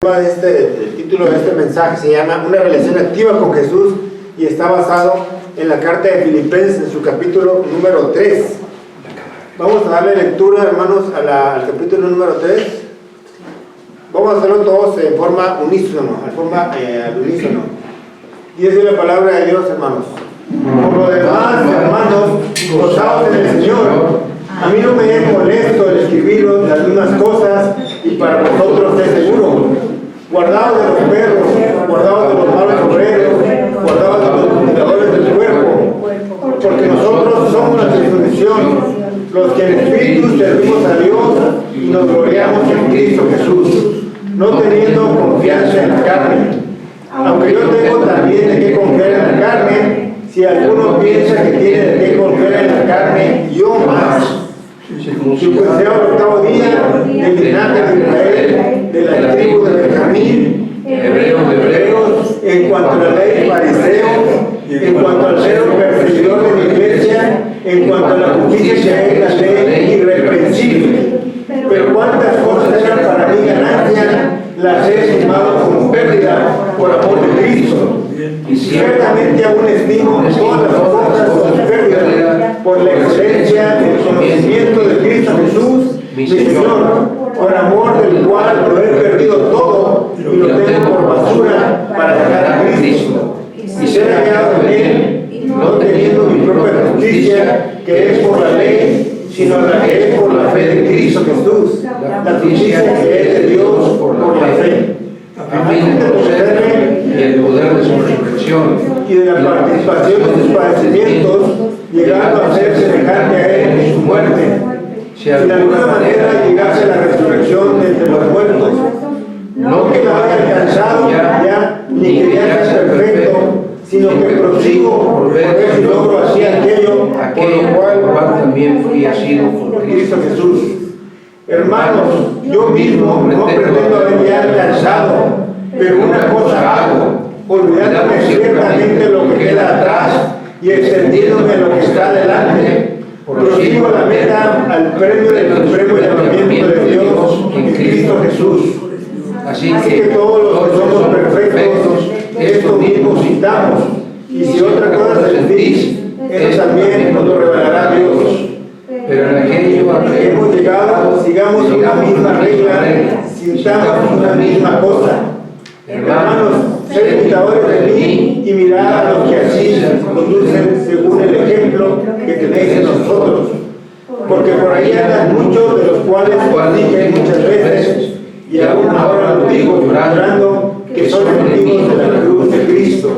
El título de este mensaje se llama Una relación activa con Jesús y está basado en la carta de Filipenses en su capítulo número 3. Vamos a darle lectura, hermanos, al capítulo número 3. Vamos a hacerlo todos en forma unísono, al unísono. Y es la palabra de Dios, hermanos. Por lo demás, hermanos, gozaos en el Señor. A mí no me es molesto el escribiros las mismas cosas, y para vosotros es seguro. Guardaos de los perros, guardaos de los malos obreros, guardaos de los dominadores del cuerpo, porque nosotros somos la circuncisión, los que en espíritu servimos a Dios y nos gloriamos en Cristo Jesús, no teniendo confianza en la carne. Aunque yo tengo también de qué confiar en la carne, si alguno piensa que tiene de qué confiar en la carne, yo más. Circuncidado el octavo día, del linaje de Israel, de la tribu de Benjamín, hebreo de hebreos, en cuanto a la ley fariseo, en cuanto al ser perseguidor de la iglesia, en cuanto a la justicia que es la ley irreprensible. Pero cuántas cosas eran para mí ganancia, las he estimado como pérdida por amor de Cristo. Y ciertamente aún estimo todas las cosas como pérdida por la excelencia del conocimiento de Cristo Jesús, mi Señor, por amor del cual lo he perdido todo y lo tengo por basura para ganar a Cristo y ser hallado en Él, no teniendo mi propia justicia, que es por la ley, sino la que es por la fe de Cristo Jesús, la justicia que es de Dios por la fe, a fin de conocerle y el poder de su resurrección y de la participación de sus padecimientos, llegando a ser semejante a Él en su muerte, si de alguna manera llegase a la resurrección de entre los muertos, no que lo haya alcanzado ya, ni que ya sea perfecto, sino que prosigo por ver si logro así aquello por lo cual también fui asido por Cristo Jesús. Hermanos, yo mismo no pretendo haber ya alcanzado, pero una cosa hago, olvidándome ciertamente lo que queda atrás y extendiéndome a lo que está delante, prosigo la meta al premio del supremo llamamiento de Dios en Cristo Jesús. Así que todos los que somos perfectos, esto mismo citamos, y si otra cosa sentís, eso también nos lo revelará Dios. Pero en aquello a que hemos llegado, sigamos una misma regla, sintamos una misma cosa. Hermanos, sed imitadores de mí y mirad a los que así conducen según el ejemplo que tenéis en nosotros. Porque por ahí andan muchos, de los cuales os dije muchas veces, y aún ahora lo digo llorando, que son enemigos de la cruz de Cristo,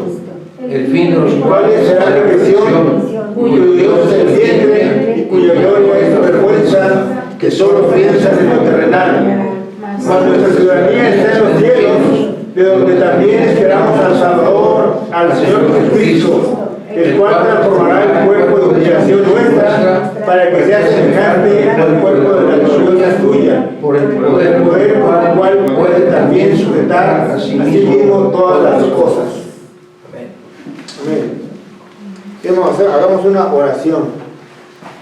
el fin de los cuales será la represión, cuyo Dios es el vientre y cuya gloria es la vergüenza, que solo piensan en lo terrenal. Mas nuestra ciudadanía está en los cielos, de donde también esperamos al Salvador, al Señor Jesucristo, el cual transformará el cuerpo de humillación nuestra para que sea semejante al cuerpo de la gloriosa tuya, por el poder con el cual puede también sujetar a sí mismo todas las cosas. Amén. ¿Qué vamos a hacer? Hagamos una oración.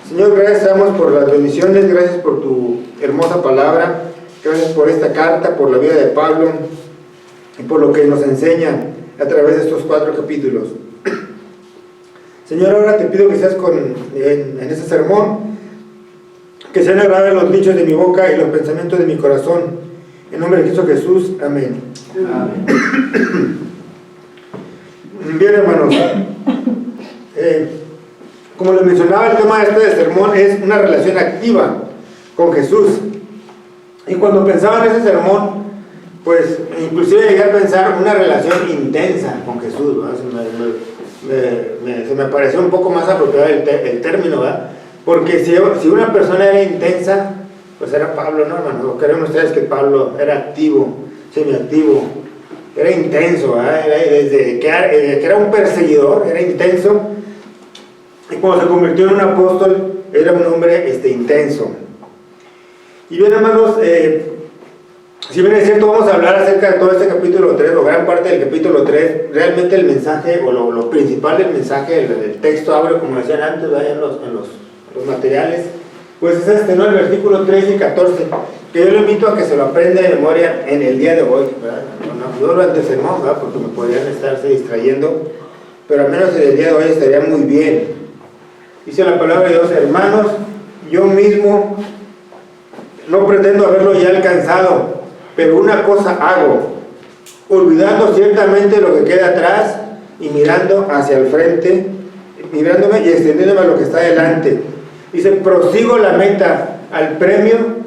Señor, gracias damos por las bendiciones, gracias por tu hermosa palabra, gracias por esta carta, por la vida de Pablo y por lo que nos enseña a través de estos 4 capítulos. Señor, ahora te pido que seas en este sermón, que sean agradables los dichos de mi boca y los pensamientos de mi corazón. En nombre de Cristo Jesús, amén. Amén. Bien, hermanos, como les mencionaba, el tema de sermón es una relación activa con Jesús. Y cuando pensaba en ese sermón, pues inclusive llegué a pensar una relación intensa con Jesús, ¿verdad? Se me pareció un poco más apropiado el término, ¿verdad? Porque si una persona era intensa, pues era Pablo, ¿no, hermano? ¿Creen ustedes que Pablo era activo, semiactivo? Era intenso, ¿verdad? Desde que era un perseguidor, era intenso, y cuando se convirtió en un apóstol, era un hombre intenso. Y bien, hermanos, si bien es cierto, vamos a hablar acerca de todo este capítulo 3, o gran parte del capítulo 3, realmente el mensaje, o lo principal del mensaje, el texto abre, como decían antes, ¿verdad? En los materiales, pues es este, ¿no? El versículo 13 y 14, que yo le invito a que se lo aprenda de memoria en el día de hoy, ¿verdad? No durante el sermón, ¿verdad? Porque me podrían estarse distrayendo, pero al menos en el día de hoy estaría muy bien. Dice la palabra de Dios: hermanos, yo mismo no pretendo haberlo ya alcanzado, pero una cosa hago, olvidando ciertamente lo que queda atrás y mirando hacia el frente, mirándome y extendiéndome a lo que está delante. Dice: prosigo la meta, al premio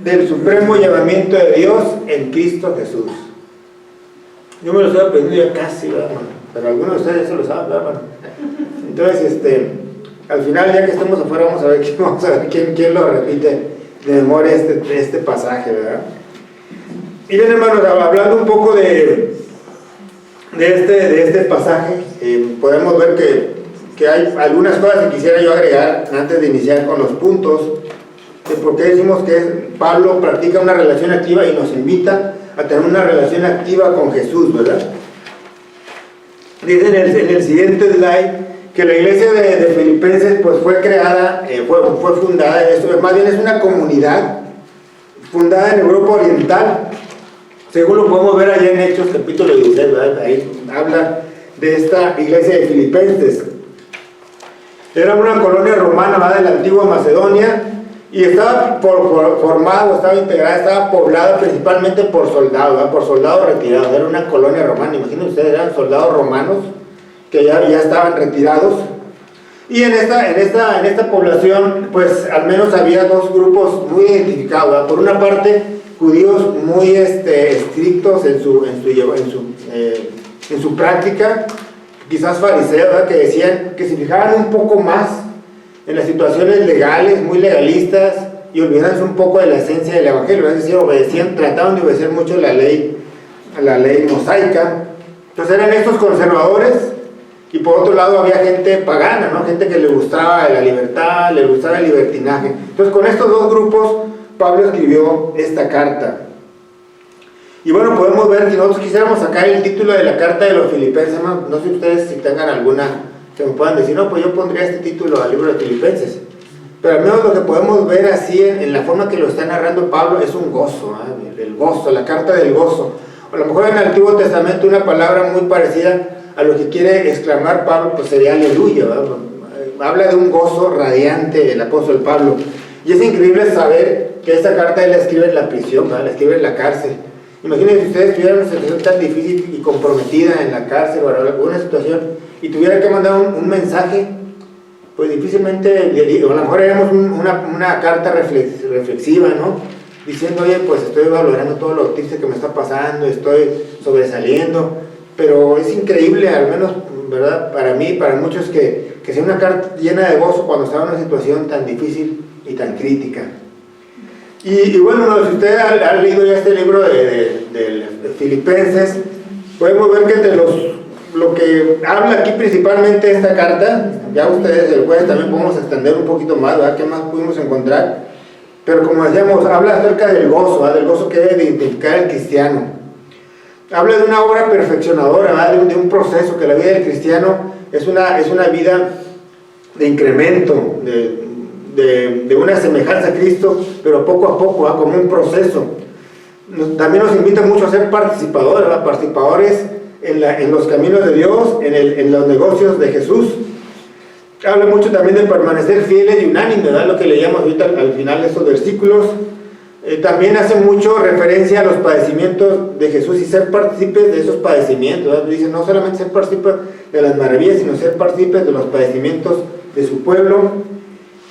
del supremo llamamiento de Dios en Cristo Jesús. Yo me lo estoy aprendiendo ya casi, ¿verdad, hermano? Pero algunos de ustedes se lo saben, ¿verdad, hermano? Entonces, al final, ya que estemos afuera, vamos a ver quién lo repite de memoria este pasaje, ¿verdad? Y bien, hermanos, hablando un poco de este pasaje, podemos ver que hay algunas cosas que quisiera yo agregar antes de iniciar con los puntos de por qué decimos que Pablo practica una relación activa y nos invita a tener una relación activa con Jesús, ¿verdad? Dice en el siguiente slide que la iglesia de Filipenses pues fue creada, fue fundada, más bien es una comunidad fundada en Europa Oriental, según lo podemos ver allá en Hechos capítulo 16, ¿verdad? Ahí habla de esta iglesia de Filipenses. Era una colonia romana, ¿verdad?, de la antigua Macedonia, y estaba formada, estaba integrada, estaba poblada principalmente por soldados, ¿verdad?, por soldados retirados. Era una colonia romana, imagínense ustedes, eran soldados romanos que ya estaban retirados. Y en esta población, pues al menos había dos grupos muy identificados, ¿verdad? Por una parte, judíos muy estrictos en su práctica, quizás fariseos, ¿verdad?, que decían que se fijaran un poco más en las situaciones legales, muy legalistas, y olvidándose un poco de la esencia del evangelio, es decir, trataban de obedecer mucho la ley mosaica. Entonces eran estos conservadores, y por otro lado había gente pagana, ¿no? Gente que le gustaba la libertad, le gustaba el libertinaje. Entonces con estos dos grupos Pablo escribió esta carta. Y bueno, podemos ver, si nosotros quisiéramos sacar el título de la carta de los Filipenses, no sé ustedes si tengan alguna que me puedan decir, no, pues yo pondría este título al libro de Filipenses. Pero al menos lo que podemos ver así en la forma que lo está narrando Pablo es un gozo, ¿eh? El gozo, la carta del gozo. O a lo mejor en el Antiguo Testamento una palabra muy parecida a lo que quiere exclamar Pablo, pues sería aleluya, ¿verdad? Habla de un gozo radiante el apóstol Pablo. Y es increíble saber que esta carta él la escribe en la prisión, ¿verdad? La escribe en la cárcel. Imagínense si ustedes tuvieran una situación tan difícil y comprometida en la cárcel o en alguna situación y tuvieran que mandar un mensaje, pues difícilmente, o a lo mejor haríamos una carta reflexiva, ¿no? Diciendo: oye, pues estoy valorando todo lo triste que me está pasando, estoy sobresaliendo. Pero es increíble, al menos, ¿verdad?, para mí, para muchos, que sea una carta llena de gozo cuando está en una situación tan difícil y tan crítica. Y bueno, si usted ha leído ya este libro de Filipenses, podemos ver que entre lo que habla aquí principalmente esta carta, ya ustedes el jueves también podemos extender un poquito más, ¿verdad?, qué más pudimos encontrar, pero como decíamos, habla acerca del gozo, ¿verdad?, del gozo que debe identificar el cristiano. Habla de una obra perfeccionadora, ¿verdad?, de un proceso, que la vida del cristiano es una vida de incremento, de una semejanza a Cristo, pero poco a poco, ¿verdad?, como un proceso. También nos invita mucho a ser participadores, ¿verdad?, participadores en los caminos de Dios, en los negocios de Jesús. Habla mucho también de permanecer fieles y unánimes, ¿verdad?, lo que leíamos ahorita al final de estos versículos. También hace mucho referencia a los padecimientos de Jesús y ser partícipes de esos padecimientos, ¿verdad? Dice, no solamente ser partícipes de las maravillas, sino ser partícipes de los padecimientos de su pueblo.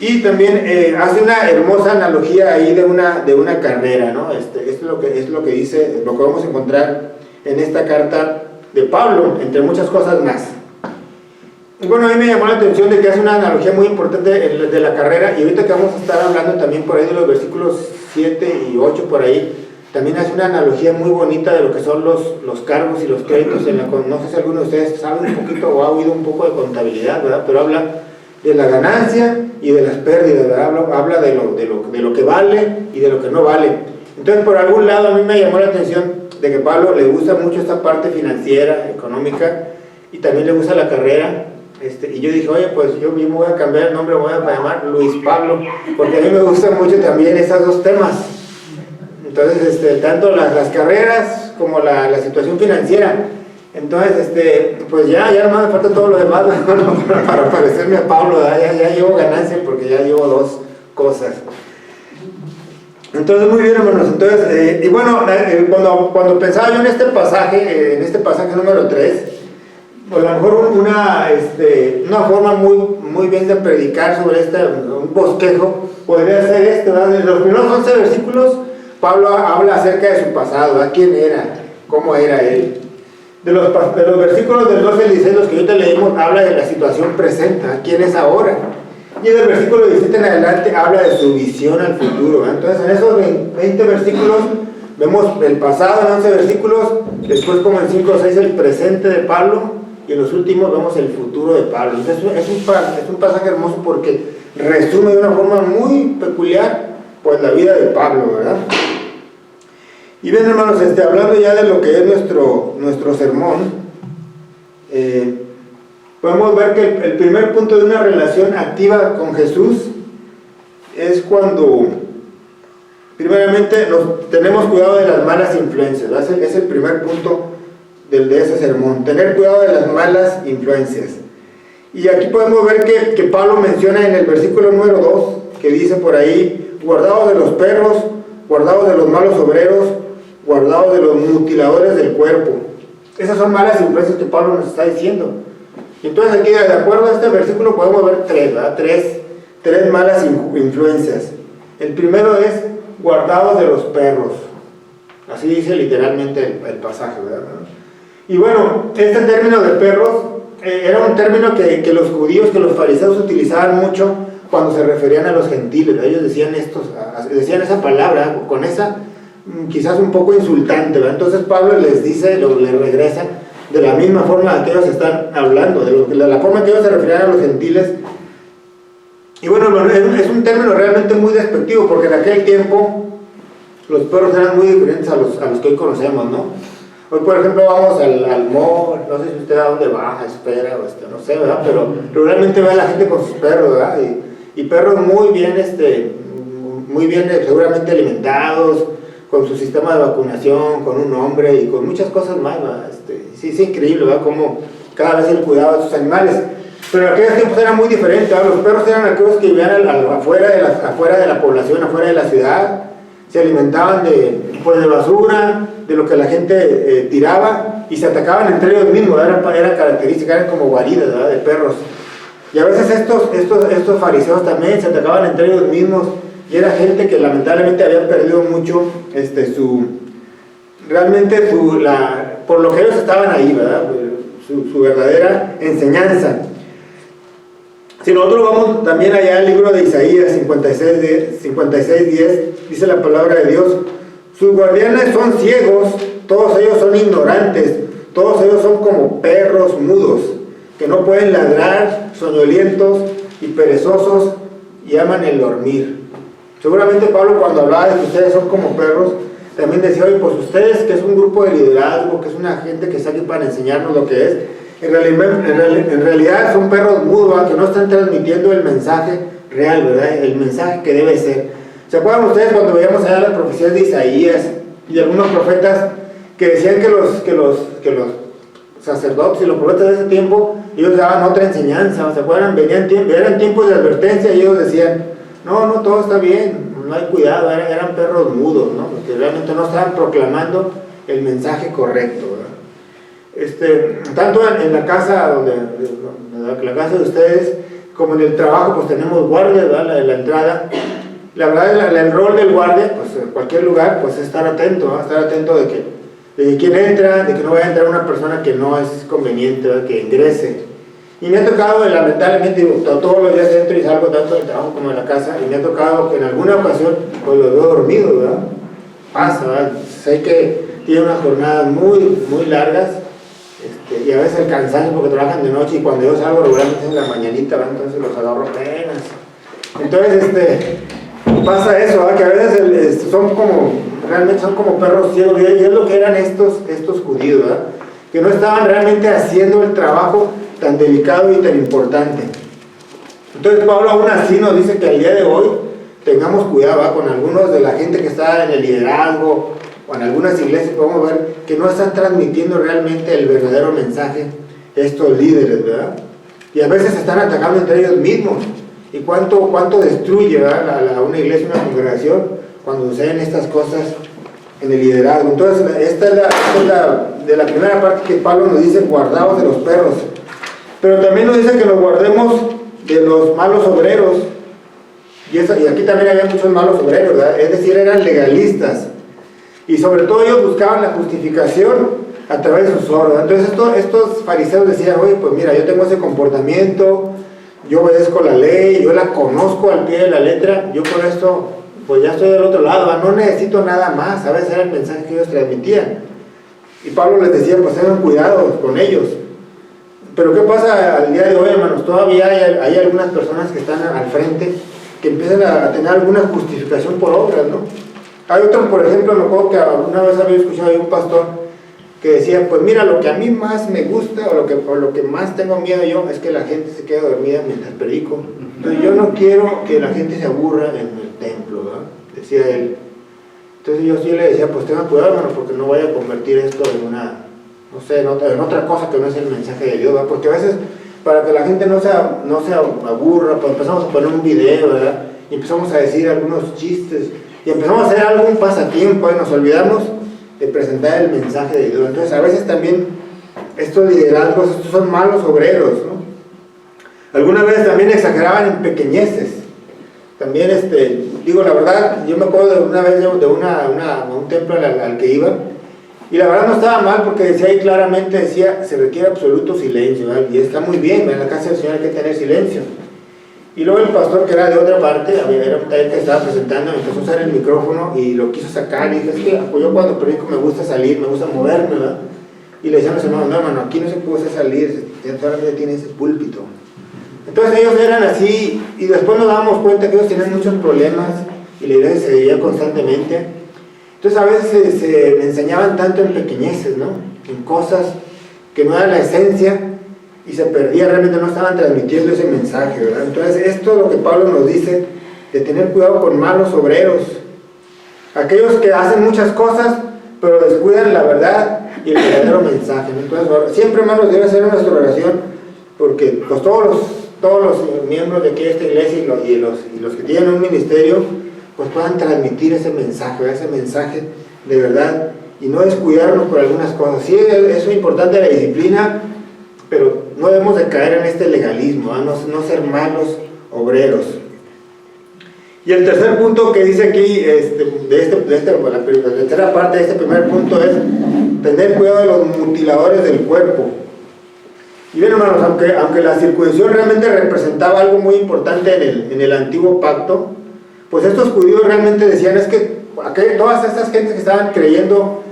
Y también hace una hermosa analogía ahí de una carrera, ¿no? Esto es lo que dice, lo que vamos a encontrar en esta carta de Pablo, entre muchas cosas más. Y bueno, a mí me llamó la atención de que hace una analogía muy importante de la carrera, y ahorita que vamos a estar hablando también por ahí de los versículos 7 y 8 por ahí, también hace una analogía muy bonita de lo que son los cargos y los créditos. No sé si alguno de ustedes sabe un poquito o ha oído un poco de contabilidad, ¿verdad?, pero habla de la ganancia y de las pérdidas, ¿verdad? Habla de lo que vale y de lo que no vale. Entonces, por algún lado, a mí me llamó la atención de que Pablo le gusta mucho esta parte financiera, económica, y también le gusta la carrera, Y yo dije, oye, pues yo mismo voy a cambiar el nombre, voy a llamar Luis Pablo, porque a mí me gustan mucho también esos dos temas. Entonces, tanto las carreras como la situación financiera. Entonces, pues ya nomás me falta todo lo demás, ¿no? para parecerme a Pablo, ya llevo ganancia porque ya llevo dos cosas. Entonces, muy bien, hermanos. Entonces, y bueno, cuando pensaba yo en este pasaje número 3, pues a lo mejor una forma muy bien de predicar sobre un bosquejo podría ser ¿verdad? En los primeros 11 versículos, Pablo habla acerca de su pasado, ¿verdad? ¿Quién era? ¿Cómo era él? De los versículos del 12 al 16, los que yo te leímos, habla de la situación presente, ¿verdad? ¿Quién es ahora? Y del versículo 17 en adelante habla de su visión al futuro, ¿verdad? Entonces, en esos 20 versículos vemos el pasado en 11 versículos, después como en 5 o 6 el presente de Pablo, y en los últimos vemos el futuro de Pablo. Entonces es un pasaje hermoso porque resume de una forma muy peculiar pues la vida de Pablo, ¿verdad? Y bien, hermanos, hablando ya de lo que es nuestro sermón, podemos ver que el primer punto de una relación activa con Jesús es cuando primeramente tenemos cuidado de las malas influencias, ¿verdad? Es el primer punto de ese sermón, tener cuidado de las malas influencias. Y aquí podemos ver que Pablo menciona en el versículo número 2, que dice por ahí, guardaos de los perros, guardaos de los malos obreros, guardaos de los mutiladores del cuerpo. Esas son malas influencias que Pablo nos está diciendo. Y entonces aquí, de acuerdo a este versículo, podemos ver tres malas influencias. El primero es guardaos de los perros. Así dice literalmente el pasaje, ¿verdad? Y bueno, este término de perros era un término que los judíos, que los fariseos utilizaban mucho cuando se referían a los gentiles. Ellos decían esa palabra con esa quizás un poco insultante, ¿verdad? Entonces Pablo les dice, les regresa de la misma forma que ellos están hablando, de la forma en que ellos se referían a los gentiles. Y bueno, es un término realmente muy despectivo, porque en aquel tiempo los perros eran muy diferentes a los que hoy conocemos, ¿no? Hoy, por ejemplo, vamos al mall, no sé si usted a dónde va, espera, o no sé, ¿verdad? Pero realmente ve a la gente con sus perros, ¿verdad? Y perros muy bien, seguramente alimentados, con su sistema de vacunación, con un nombre y con muchas cosas más, ¿verdad? Sí, es increíble, ¿verdad? Como cada vez el cuidado de sus animales. Pero en aquellos tiempos era muy diferente, ¿verdad? Los perros eran aquellos que vivían afuera de la población, afuera de la ciudad, se alimentaban de basura, de lo que la gente tiraba, y se atacaban entre ellos mismos, era característica, eran como guaridas, ¿verdad? De perros. Y a veces estos fariseos también se atacaban entre ellos mismos, y era gente que lamentablemente había perdido mucho por lo que ellos estaban ahí, ¿verdad? Su verdadera enseñanza. Si nosotros vamos también allá al libro de Isaías 56:10, dice la palabra de Dios: sus guardianes son ciegos, todos ellos son ignorantes, todos ellos son como perros mudos, que no pueden ladrar, soñolientos y perezosos, y aman el dormir. Seguramente Pablo, cuando hablaba de que ustedes son como perros, también decía, oye, pues ustedes, que es un grupo de liderazgo, que es una gente que está aquí para enseñarnos lo que es, en realidad son perros mudos, ¿verdad? Que no están transmitiendo el mensaje real, ¿verdad? El mensaje que debe ser. ¿Se acuerdan ustedes cuando veíamos allá las profecías de Isaías y de algunos profetas que decían que los sacerdotes y los profetas de ese tiempo, ellos daban otra enseñanza? ¿Se acuerdan? Eran tiempos de advertencia y ellos decían, no, todo está bien, no hay cuidado, eran perros mudos, ¿no? Porque realmente no estaban proclamando el mensaje correcto, ¿verdad? Tanto en la casa la casa de ustedes, como en el trabajo, pues tenemos guardias, ¿verdad? La entrada. La verdad, el rol del guardia, pues en cualquier lugar, pues es estar atento, ¿no? Estar atento de quién entra, de que no vaya a entrar una persona que no es conveniente, ¿verdad? Que ingrese. Y me ha tocado, lamentablemente, todos los días entro y salgo tanto del trabajo como de la casa, y me ha tocado que en alguna ocasión pues los veo dormidos, ¿verdad? Pasa, ¿verdad? Sé que tienen unas jornadas muy largas, y a veces el cansancio porque trabajan de noche, y cuando yo salgo regularmente en la mañanita, ¿verdad? Entonces los agarro apenas. Entonces, pasa eso, ¿verdad? Que a veces realmente son como perros ciegos, y es lo que eran estos judíos, ¿verdad? Que no estaban realmente haciendo el trabajo tan delicado y tan importante. Entonces Pablo aún así nos dice que al día de hoy tengamos cuidado con algunos de la gente que está en el liderazgo o en algunas iglesias. Podemos ver que no están transmitiendo realmente el verdadero mensaje estos líderes, ¿verdad? Y a veces se están atacando entre ellos mismos. ¿Y cuánto destruye, ¿verdad? una iglesia, una congregación, cuando suceden estas cosas en el liderazgo? Entonces, esta es de la primera parte que Pablo nos dice: guardaos de los perros. Pero también nos dice que nos guardemos de los malos obreros. Y aquí también había muchos malos obreros, ¿verdad? Es decir, eran legalistas. Y sobre todo ellos buscaban la justificación a través de sus obras. Entonces estos fariseos decían: oye, pues mira, yo tengo ese comportamiento, yo obedezco la ley, yo la conozco al pie de la letra, yo por esto pues ya estoy del otro lado, no necesito nada más. A veces era el mensaje que ellos transmitían. Y Pablo les decía: pues tengan cuidado con ellos. Pero ¿qué pasa al día de hoy, hermanos? Todavía hay algunas personas que están al frente que empiezan a tener alguna justificación por obras, ¿no? Hay otros, por ejemplo, me acuerdo que una vez había escuchado a un pastor que decía: pues mira, lo que a mí más me gusta o lo que más tengo miedo yo es que la gente se quede dormida mientras predico. Entonces yo no quiero que la gente se aburra en el templo, ¿verdad? Decía él. Entonces yo le decía: pues tengan cuidado, hermano, porque no vaya a convertir esto en una, no sé, en otra cosa que no es el mensaje de Dios, ¿verdad? Porque a veces, para que la gente no se aburra, pues empezamos a poner un video, ¿verdad? Y empezamos a decir algunos chistes y empezamos a hacer algún pasatiempo y nos olvidamos de presentar el mensaje de Dios. Entonces a veces también estos liderazgos, estos son malos obreros, ¿no? Algunas veces también exageraban en pequeñeces. También, digo la verdad, yo me acuerdo de una vez de un templo al que iba, y la verdad no estaba mal, porque decía ahí claramente, decía: se requiere absoluto silencio, ¿verdad? Y está muy bien, en la casa del Señor hay que tener silencio. Y luego el pastor, que era de otra parte, era un taller que estaba presentando, empezó a usar el micrófono y lo quiso sacar, y dije: es que pues yo cuando predico me gusta salir, me gusta moverme, ¿verdad? Y le decían a los hermanos: no, hermano, aquí no se puede salir, solamente tiene ese púlpito. Entonces ellos eran así, y después nos dábamos cuenta que ellos tenían muchos problemas, y la iglesia se veía constantemente. Entonces a veces se enseñaban tanto en pequeñeces, ¿no? En cosas que no eran la esencia, y se perdía, realmente no estaban transmitiendo ese mensaje, ¿verdad? Entonces esto es lo que Pablo nos dice, de tener cuidado con malos obreros, aquellos que hacen muchas cosas pero descuidan la verdad y el verdadero mensaje, ¿no? Entonces siempre, hermanos, debe ser nuestra oración, porque pues todos los miembros de aquí de esta iglesia y los que tienen un ministerio pues puedan transmitir ese mensaje, ¿verdad? Ese mensaje de verdad, y no descuidarnos por algunas cosas. Sí, eso es importante, la disciplina, pero no debemos de caer en este legalismo, no ser malos obreros. Y el tercer punto que dice aquí, la tercera parte de este primer punto, es tener cuidado de los mutiladores del cuerpo. Y bien, hermanos, aunque la circuncisión realmente representaba algo muy importante en el antiguo pacto, pues estos judíos realmente decían: es que todas estas gentes que estaban creyendo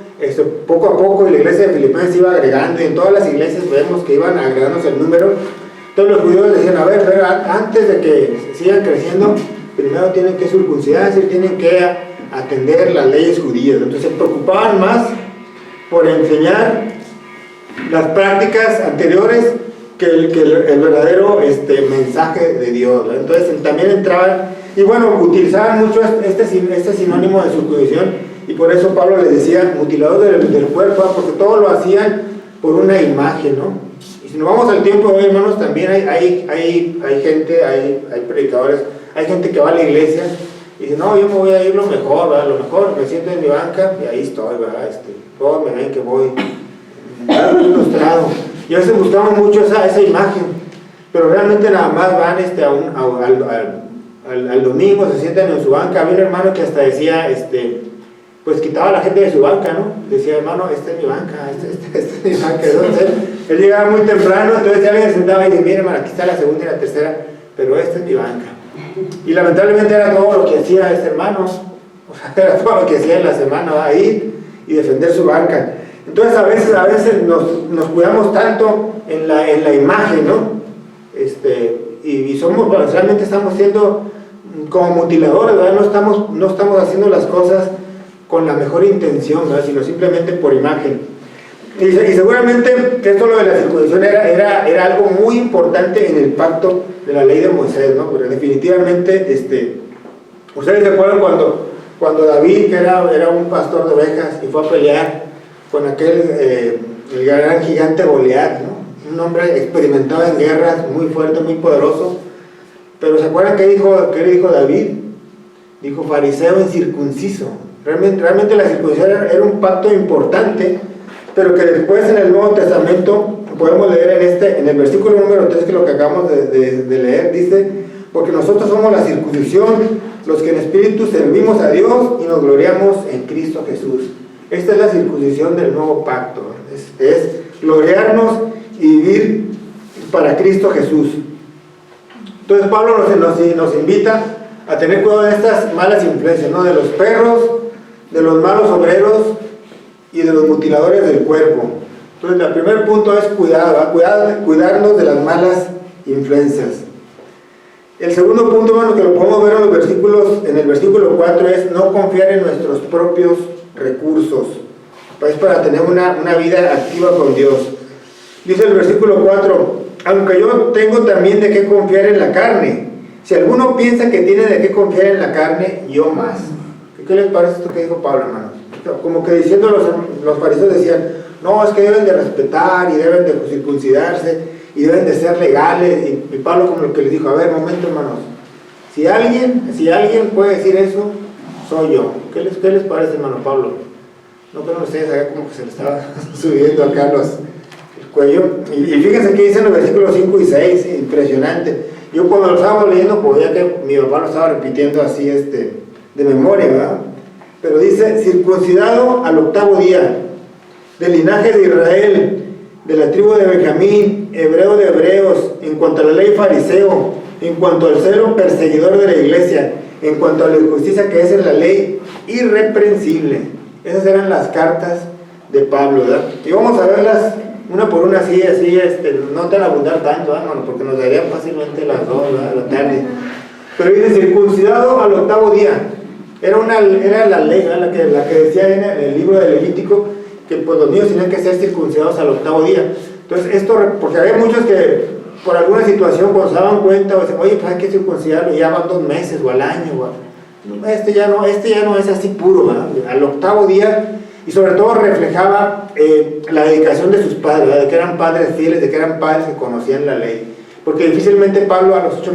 poco a poco, y la iglesia de Filipenses iba agregando, y en todas las iglesias vemos que iban agregándose el número. Entonces los judíos decían: a ver, antes de que sigan creciendo, primero tienen que circuncidarse, tienen que atender las leyes judías. Entonces se preocupaban más por enseñar las prácticas anteriores que el verdadero mensaje de Dios, ¿no? Entonces también entraban, y bueno, utilizaban mucho este sinónimo de circuncisión. Y por eso Pablo les decía mutilador del cuerpo, porque todo lo hacían por una imagen, ¿no? Y si nos vamos al tiempo de hoy, hermanos, también hay gente, hay predicadores, hay gente que va a la iglesia y dice: no, yo me voy a ir lo mejor, ¿verdad? Lo mejor, me siento en mi banca y ahí estoy, ¿verdad? Todos me ven que voy ilustrado. Y a veces buscamos mucho esa imagen, pero realmente nada más van al domingo, se sientan en su banca. Había un hermano que hasta decía, pues quitaba a la gente de su banca, ¿no? Decía: hermano, esta es mi banca, esta es mi banca. Entonces él llegaba muy temprano, entonces ya alguien se sentaba y dice: mire, hermano, aquí está la segunda y la tercera, pero esta es mi banca. Y lamentablemente era todo lo que hacía este hermano, o sea, era todo lo que hacía en la semana, va a ir y defender su banca. Entonces a veces nos cuidamos tanto en la imagen, ¿no? Y somos, bueno, realmente estamos siendo como mutiladores, ¿verdad? No estamos haciendo las cosas con la mejor intención, ¿verdad? Sino simplemente por imagen. Y seguramente esto lo de la circuncisión era algo muy importante en el pacto de la ley de Moisés, ¿no? Pero definitivamente, ustedes se acuerdan cuando David, que era un pastor de ovejas, y fue a pelear con el gran gigante Goliat, ¿no? Un hombre experimentado en guerras, muy fuerte, muy poderoso. Pero ¿se acuerdan qué le dijo David? Dijo: fariseo incircunciso. Realmente la circuncisión era un pacto importante, pero que después en el Nuevo Testamento podemos leer en el versículo número 3, que es lo que acabamos de leer, dice: porque nosotros somos la circuncisión, los que en espíritu servimos a Dios y nos gloriamos en Cristo Jesús. Esta es la circuncisión del nuevo pacto, es gloriarnos y vivir para Cristo Jesús. Entonces Pablo nos invita a tener cuidado de estas malas influencias, ¿no? De los perros, de los malos obreros y de los mutiladores del cuerpo. Entonces el primer punto es cuidarnos de las malas influencias. El segundo punto, bueno, que lo podemos ver en el versículo 4, es no confiar en nuestros propios recursos. Es para tener una vida activa con Dios. Dice el versículo 4: aunque yo tengo también de qué confiar en la carne, si alguno piensa que tiene de qué confiar en la carne, yo más. ¿Qué les parece esto que dijo Pablo, hermanos? Como que diciendo, los fariseos decían: no, es que deben de respetar y deben de circuncidarse y deben de ser legales. Y Pablo como lo que les dijo: a ver, momento, hermanos, si alguien puede decir eso, soy yo. ¿Qué les parece, hermano Pablo? No creo que ustedes acá como que se le estaba subiendo acá el cuello. Y fíjense que dicen los versículos 5 y 6, impresionante. Yo cuando lo estaba leyendo, pues ya que mi papá lo estaba repitiendo así de memoria, ¿verdad? Pero dice: circuncidado al 8º día, del linaje de Israel, de la tribu de Benjamín, hebreo de hebreos, en cuanto a la ley fariseo, en cuanto al celo perseguidor de la iglesia, en cuanto a la injusticia que es en la ley, irreprensible. Esas eran las cartas de Pablo, ¿verdad? Y vamos a verlas una por una, así, no tan abundar tanto, ¿verdad? Bueno, porque nos darían fácilmente las 2, ¿verdad?, de la tarde. Pero dice: circuncidado al 8º día. Era la ley, ¿verdad?, la que decía en el libro de Levítico, que pues los niños tenían que ser circuncidados al 8º día. Entonces esto, porque había muchos que por alguna situación cuando se daban cuenta, o dicen: oye, pues hay que circuncidarlo, y ya van 2 meses o al año, ¿verdad? Este ya no es así puro, ¿verdad? Al 8º día. Y sobre todo reflejaba la dedicación de sus padres, ¿verdad?, de que eran padres fieles, de que eran padres que conocían la ley. Porque difícilmente Pablo a los 8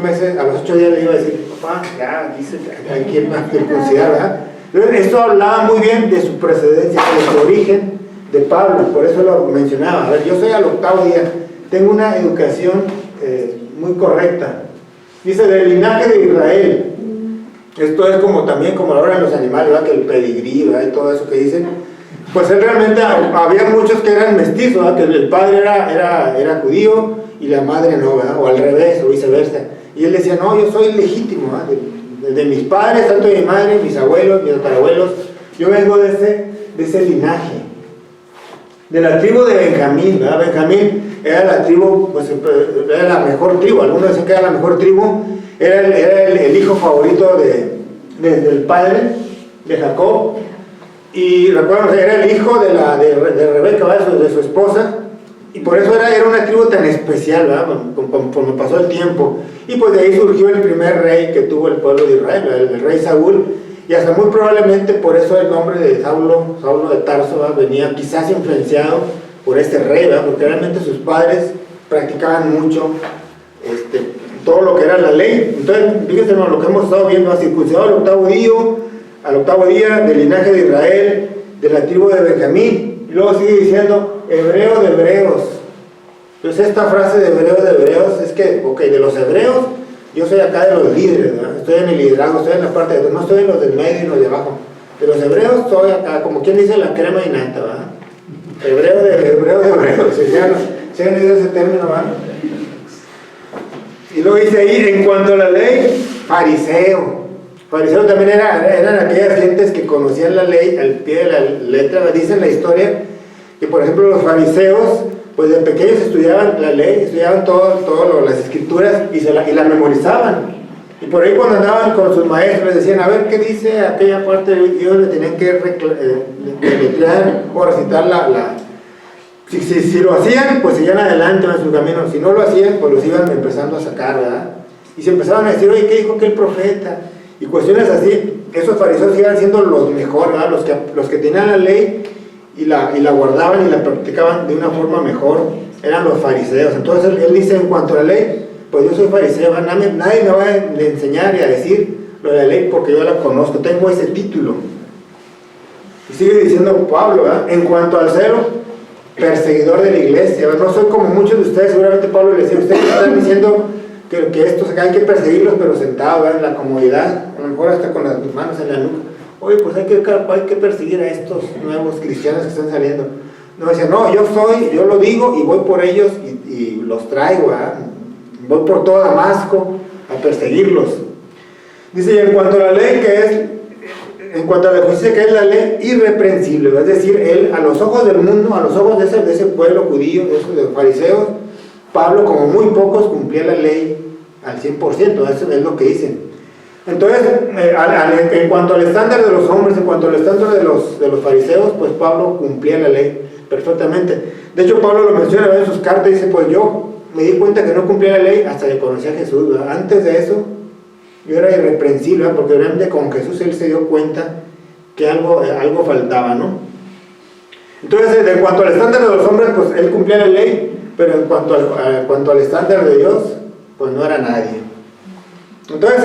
días le iba a decir: papá, ya, dice, hay quien va a circuncidar, ¿verdad? Entonces, esto hablaba muy bien de su precedencia, de su origen de Pablo, por eso lo mencionaba. A ver, yo soy al 8º día, tengo una educación muy correcta. Dice: del linaje de Israel. Esto es también como ahora en los animales, ¿verdad?, que el pedigrí, ¿verdad?, y todo eso que dicen. Pues él realmente, había muchos que eran mestizos, ¿verdad?, que el padre era judío y la madre no, ¿verdad?, o al revés, o viceversa. Y él decía: no, yo soy legítimo, ¿verdad?, de mis padres, tanto de mi madre, mis abuelos, mis tatarabuelos, yo vengo de ese linaje. De la tribu de Benjamín, ¿verdad? Benjamín era la tribu, pues era la mejor tribu, algunos decían que era la mejor tribu, era el hijo favorito del padre, de Jacob. Y recuerden, era el hijo de Rebeca, ¿verdad?, de su esposa, y por eso era una tribu tan especial, ¿verdad?, conforme pasó el tiempo. Y pues de ahí surgió el primer rey que tuvo el pueblo de Israel, el rey Saúl, y hasta muy probablemente por eso el nombre de Saulo de Tarso, ¿verdad?, venía quizás influenciado por este rey, ¿verdad?, porque realmente sus padres practicaban mucho todo lo que era la ley. Entonces, fíjense, hermano, lo que hemos estado viendo: circuncidado al 8º día, del linaje de Israel, de la tribu de Benjamín. Y luego sigue diciendo: hebreo de hebreos. Entonces esta frase de hebreos es que, ok, de los hebreos, yo soy acá de los líderes, ¿verdad?, estoy en el liderazgo, estoy en la parte de atrás, no estoy en los del medio y los de abajo. De los hebreos soy acá, como quien dice, la crema y nata, ¿verdad? Hebreo de hebreos, ¿se han oído ese término, ¿verdad? Y luego dice ahí: en cuanto a la ley, fariseo. Fariseo también eran aquellas gentes que conocían la ley al pie de la letra. Dice en la historia que, por ejemplo, los fariseos, pues de pequeños estudiaban la ley, estudiaban todas las escrituras y la memorizaban. Y por ahí cuando andaban con sus maestros les decían: a ver, ¿qué dice aquella parte de Dios? Le tenían que deletrear o recitar Si lo hacían, pues seguían adelante en su camino. Si no lo hacían, pues los iban empezando a sacar, ¿verdad? Y se empezaban a decir, oye, ¿qué dijo aquel profeta? Y cuestiones así. Esos fariseos iban siendo los mejores, ¿verdad? Los que tenían la ley y la guardaban y la practicaban de una forma mejor, eran los fariseos. Entonces él dice, en cuanto a la ley, pues yo soy fariseo, nadie me va a enseñar y a decir lo de la ley porque yo la conozco, tengo ese título. Y sigue diciendo Pablo, ¿verdad? En cuanto al celo, perseguidor de la iglesia, ¿verdad? No soy como muchos de ustedes, seguramente Pablo le decía, ustedes están diciendo que estos acá hay que perseguirlos, pero sentados, ¿verdad? En la comodidad, a lo mejor hasta con las manos en la nuca. Oye, pues hay que perseguir a estos nuevos cristianos que están saliendo. No, decía, no, yo lo digo y voy por ellos y los traigo, ¿verdad? Voy por todo Damasco a perseguirlos. Dice, y en cuanto a la ley en cuanto a la justicia que es la ley irreprensible, es decir, él a los ojos del mundo, a los ojos de ese pueblo judío, de los fariseos, Pablo como muy pocos cumplía la ley al 100%, eso es lo que dicen. Entonces, en cuanto al estándar de los hombres, en cuanto al estándar de los fariseos, pues Pablo cumplía la ley perfectamente. De hecho, Pablo lo menciona en sus cartas, dice, pues yo me di cuenta que no cumplía la ley hasta que conocí a Jesús, ¿verdad? Antes de eso, yo era irreprensible, ¿verdad? Porque realmente con Jesús él se dio cuenta que algo faltaba, ¿no? Entonces, en cuanto al estándar de los hombres, pues él cumplía la ley, pero en cuanto al estándar de Dios, pues no era nadie. Entonces,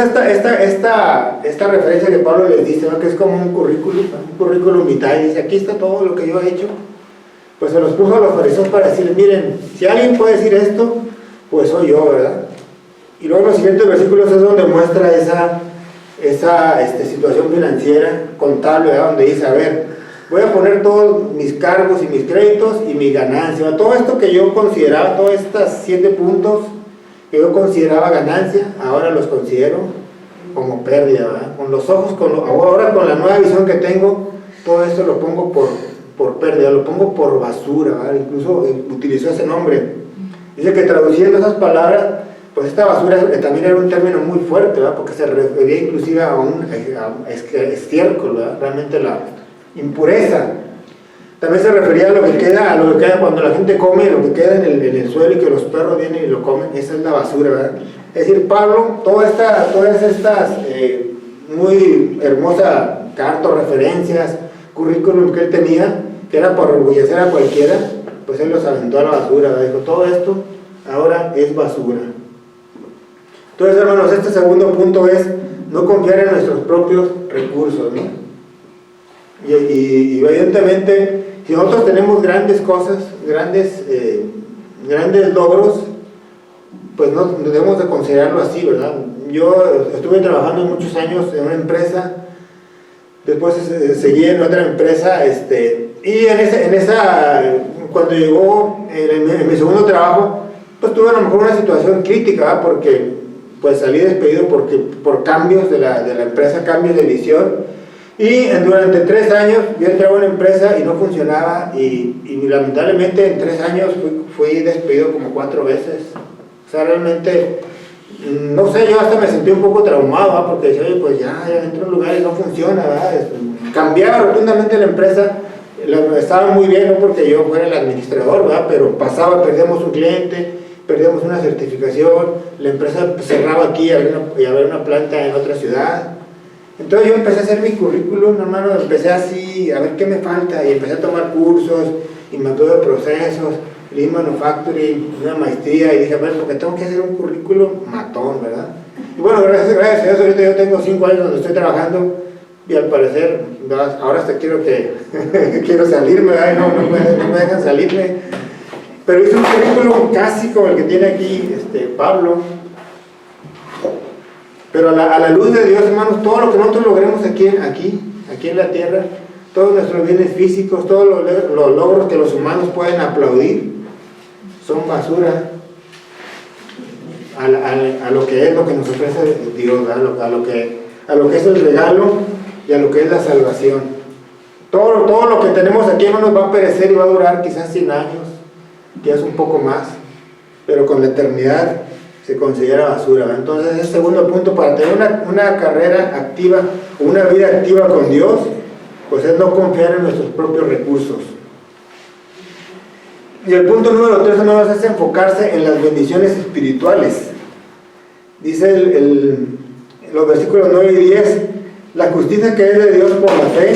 esta referencia que Pablo les dice, ¿no? Que es como un currículum vitae, dice, aquí está todo lo que yo he hecho, pues se los puso a los fariseos para decirles, miren, si alguien puede decir esto, pues soy yo, ¿verdad? Y luego en los siguientes versículos es donde muestra esa situación financiera, contable, ¿verdad? Donde dice, a ver, voy a poner todos mis cargos y mis créditos y mi ganancia, ¿verdad? Todo esto que yo consideraba, todos estos 7 puntos que yo consideraba ganancia, ahora los considero como pérdida, ¿verdad? Con los ojos, ahora con la nueva visión que tengo, todo esto lo pongo por pérdida, lo pongo por basura, ¿verdad? Incluso utilizó ese nombre. Dice que traduciendo esas palabras, pues esta basura también era un término muy fuerte, ¿verdad? Porque se refería inclusive a un estiércol, ¿verdad? Realmente la impureza. También se refería a lo que queda cuando la gente come, lo que queda en el suelo y que los perros vienen y lo comen. Esa es la basura, ¿verdad? Es decir, Pablo, todas estas muy hermosas cartas, referencias, currículum que él tenía, que era por orgullecer a cualquiera, pues él los aventó a la basura, ¿verdad? Dijo, todo esto ahora es basura. Entonces, hermanos, este segundo punto es no confiar en nuestros propios recursos, ¿no? Y evidentemente, si nosotros tenemos grandes cosas, grandes logros, pues no debemos de considerarlo así, ¿verdad? Yo estuve trabajando muchos años en una empresa, después seguí en otra empresa, y cuando llegó en mi segundo trabajo, pues tuve a lo mejor una situación crítica, ¿verdad? Porque pues salí despedido por cambios de la empresa, cambios de visión. Y durante 3 años yo entraba a una empresa y no funcionaba y lamentablemente en 3 años fui despedido como 4 veces. O sea, realmente, no sé, yo hasta me sentí un poco traumado, ¿verdad? Porque decía, oye, pues ya entro a un lugar y no funciona, ¿verdad? Cambiaba rotundamente la empresa, estaba muy bien, no porque yo fuera el administrador, ¿verdad? Pero perdíamos un cliente, perdíamos una certificación, la empresa cerraba aquí y había una planta en otra ciudad. Entonces yo empecé a hacer mi currículum, hermano, empecé así, a ver qué me falta, y empecé a tomar cursos, y me de procesos, Lean Manufacturing, una maestría, y dije, a ver, porque tengo que hacer un currículum matón, ¿verdad? Y bueno, gracias a Dios, ahorita yo tengo 5 años donde estoy trabajando, y al parecer, ahora hasta quiero salirme, ¿verdad? No me dejan salirme, pero hice un currículum casi como el que tiene aquí Pablo. Pero a la luz de Dios, hermanos, todo lo que nosotros logremos aquí en la tierra, todos nuestros bienes físicos, todos los logros que los humanos pueden aplaudir, son basura a lo que es lo que nos ofrece Dios, a lo que es el regalo y a lo que es la salvación. Todo lo que tenemos aquí, hermanos, va a perecer y va a durar quizás 100 años, quizás un poco más, pero con la eternidad se considera basura, ¿verdad? Entonces, el segundo punto, para tener una carrera activa, una vida activa con Dios, pues es no confiar en nuestros propios recursos. Y el punto número 3, hermanos, es enfocarse en las bendiciones espirituales. Dice los versículos 9 y 10, la justicia que es de Dios por la fe,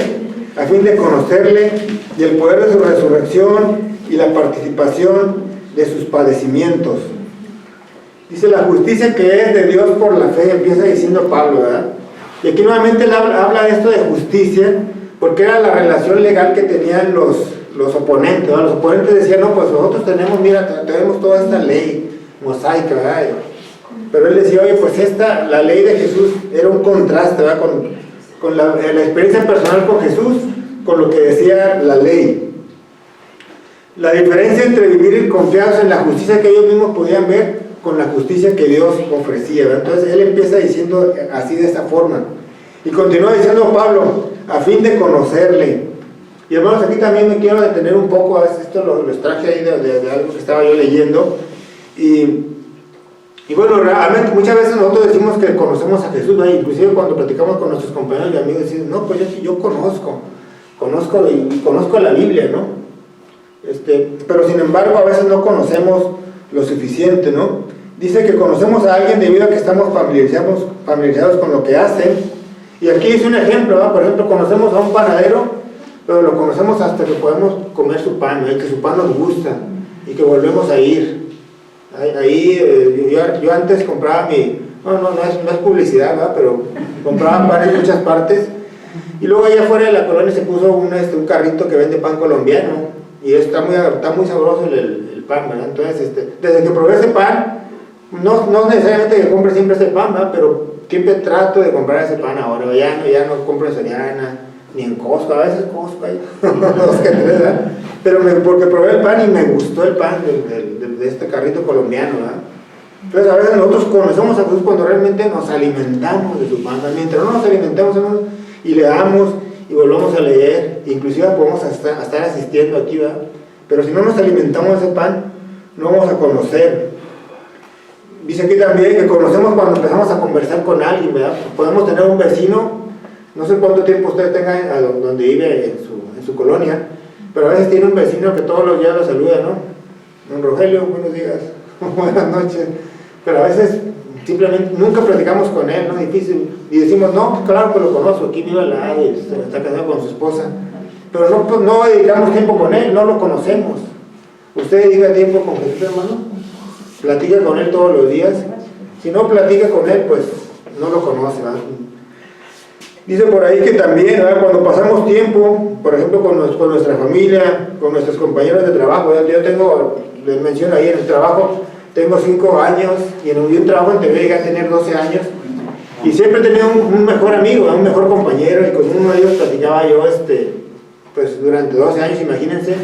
a fin de conocerle y el poder de su resurrección y la participación de sus padecimientos. Dice la justicia que es de Dios por la fe, empieza diciendo Pablo, ¿verdad? Y aquí nuevamente él habla de esto de justicia, porque era la relación legal que tenían los oponentes, ¿verdad? Los oponentes decían, no, pues nosotros tenemos, mira, tenemos toda esta ley mosaica, ¿verdad? Pero él decía, oye, pues la ley de Jesús era un contraste, ¿verdad? Con la experiencia personal con Jesús, con lo que decía la ley. La diferencia entre vivir confiados en la justicia que ellos mismos podían ver, con la justicia que Dios ofrecía, ¿verdad? Entonces él empieza diciendo así, de esta forma. Y continúa diciendo Pablo, a fin de conocerle. Y hermanos, aquí también me quiero detener un poco, esto lo extraje ahí de algo que estaba yo leyendo. Y bueno, realmente muchas veces nosotros decimos que conocemos a Jesús, ¿no? Inclusive cuando platicamos con nuestros compañeros y amigos, decimos, no, pues yo conozco la Biblia, ¿no? Pero sin embargo a veces no conocemos lo suficiente, ¿no? Dice que conocemos a alguien debido a que estamos familiarizados con lo que hace. Y aquí es un ejemplo, ¿no? Por ejemplo, conocemos a un panadero, pero lo conocemos hasta que podemos comer su pan, ¿no? Y que su pan nos gusta y que volvemos a ir. Yo antes compraba no es publicidad, ¿verdad? Pero compraba pan en muchas partes, y luego allá afuera de la colonia se puso un carrito que vende pan colombiano, y está muy sabroso el pan, ¿verdad? Entonces, desde que probé ese pan, no necesariamente que compre siempre ese pan, ¿verdad? Pero siempre trato de comprar ese pan ahora. Ya no compro en Soriana, ni en Costco, a veces Costco hay dos que tres, ¿verdad? Pero porque probé el pan y me gustó el pan de este carrito colombiano, ¿verdad? Entonces a veces nosotros conocemos a Jesús cuando realmente nos alimentamos de su pan. Mientras no nos alimentamos, hermanos, y le damos y volvemos a leer, inclusive podemos estar asistiendo aquí, ¿verdad? Pero si no nos alimentamos de ese pan, no vamos a conocer. Dice aquí también que conocemos cuando empezamos a conversar con alguien, ¿verdad? Podemos tener un vecino, no sé cuánto tiempo usted tenga donde vive en su colonia, pero a veces tiene un vecino que todos los días lo saluda, ¿no? Don Rogelio, buenos días, buenas noches. Pero a veces simplemente nunca platicamos con él, ¿no? Difícil. Y decimos, no, claro que lo conozco, aquí vive al lado y está casado con su esposa. Pero no dedicamos tiempo con él, no lo conocemos. ¿Usted dedica tiempo con Jesús, hermano? ¿Platica con él todos los días? Si no platica con él, pues no lo conoce, ¿verdad? Dice por ahí que también, ¿verdad? Cuando pasamos tiempo, por ejemplo, con nuestra familia, con nuestros compañeros de trabajo, ¿verdad? Les menciono ahí en el trabajo, tengo 5 años, y en un trabajo anterior llegué a tener 12 años, y siempre he tenido un mejor amigo, un mejor compañero, y con uno de ellos platicaba yo, pues durante 12 años, imagínense,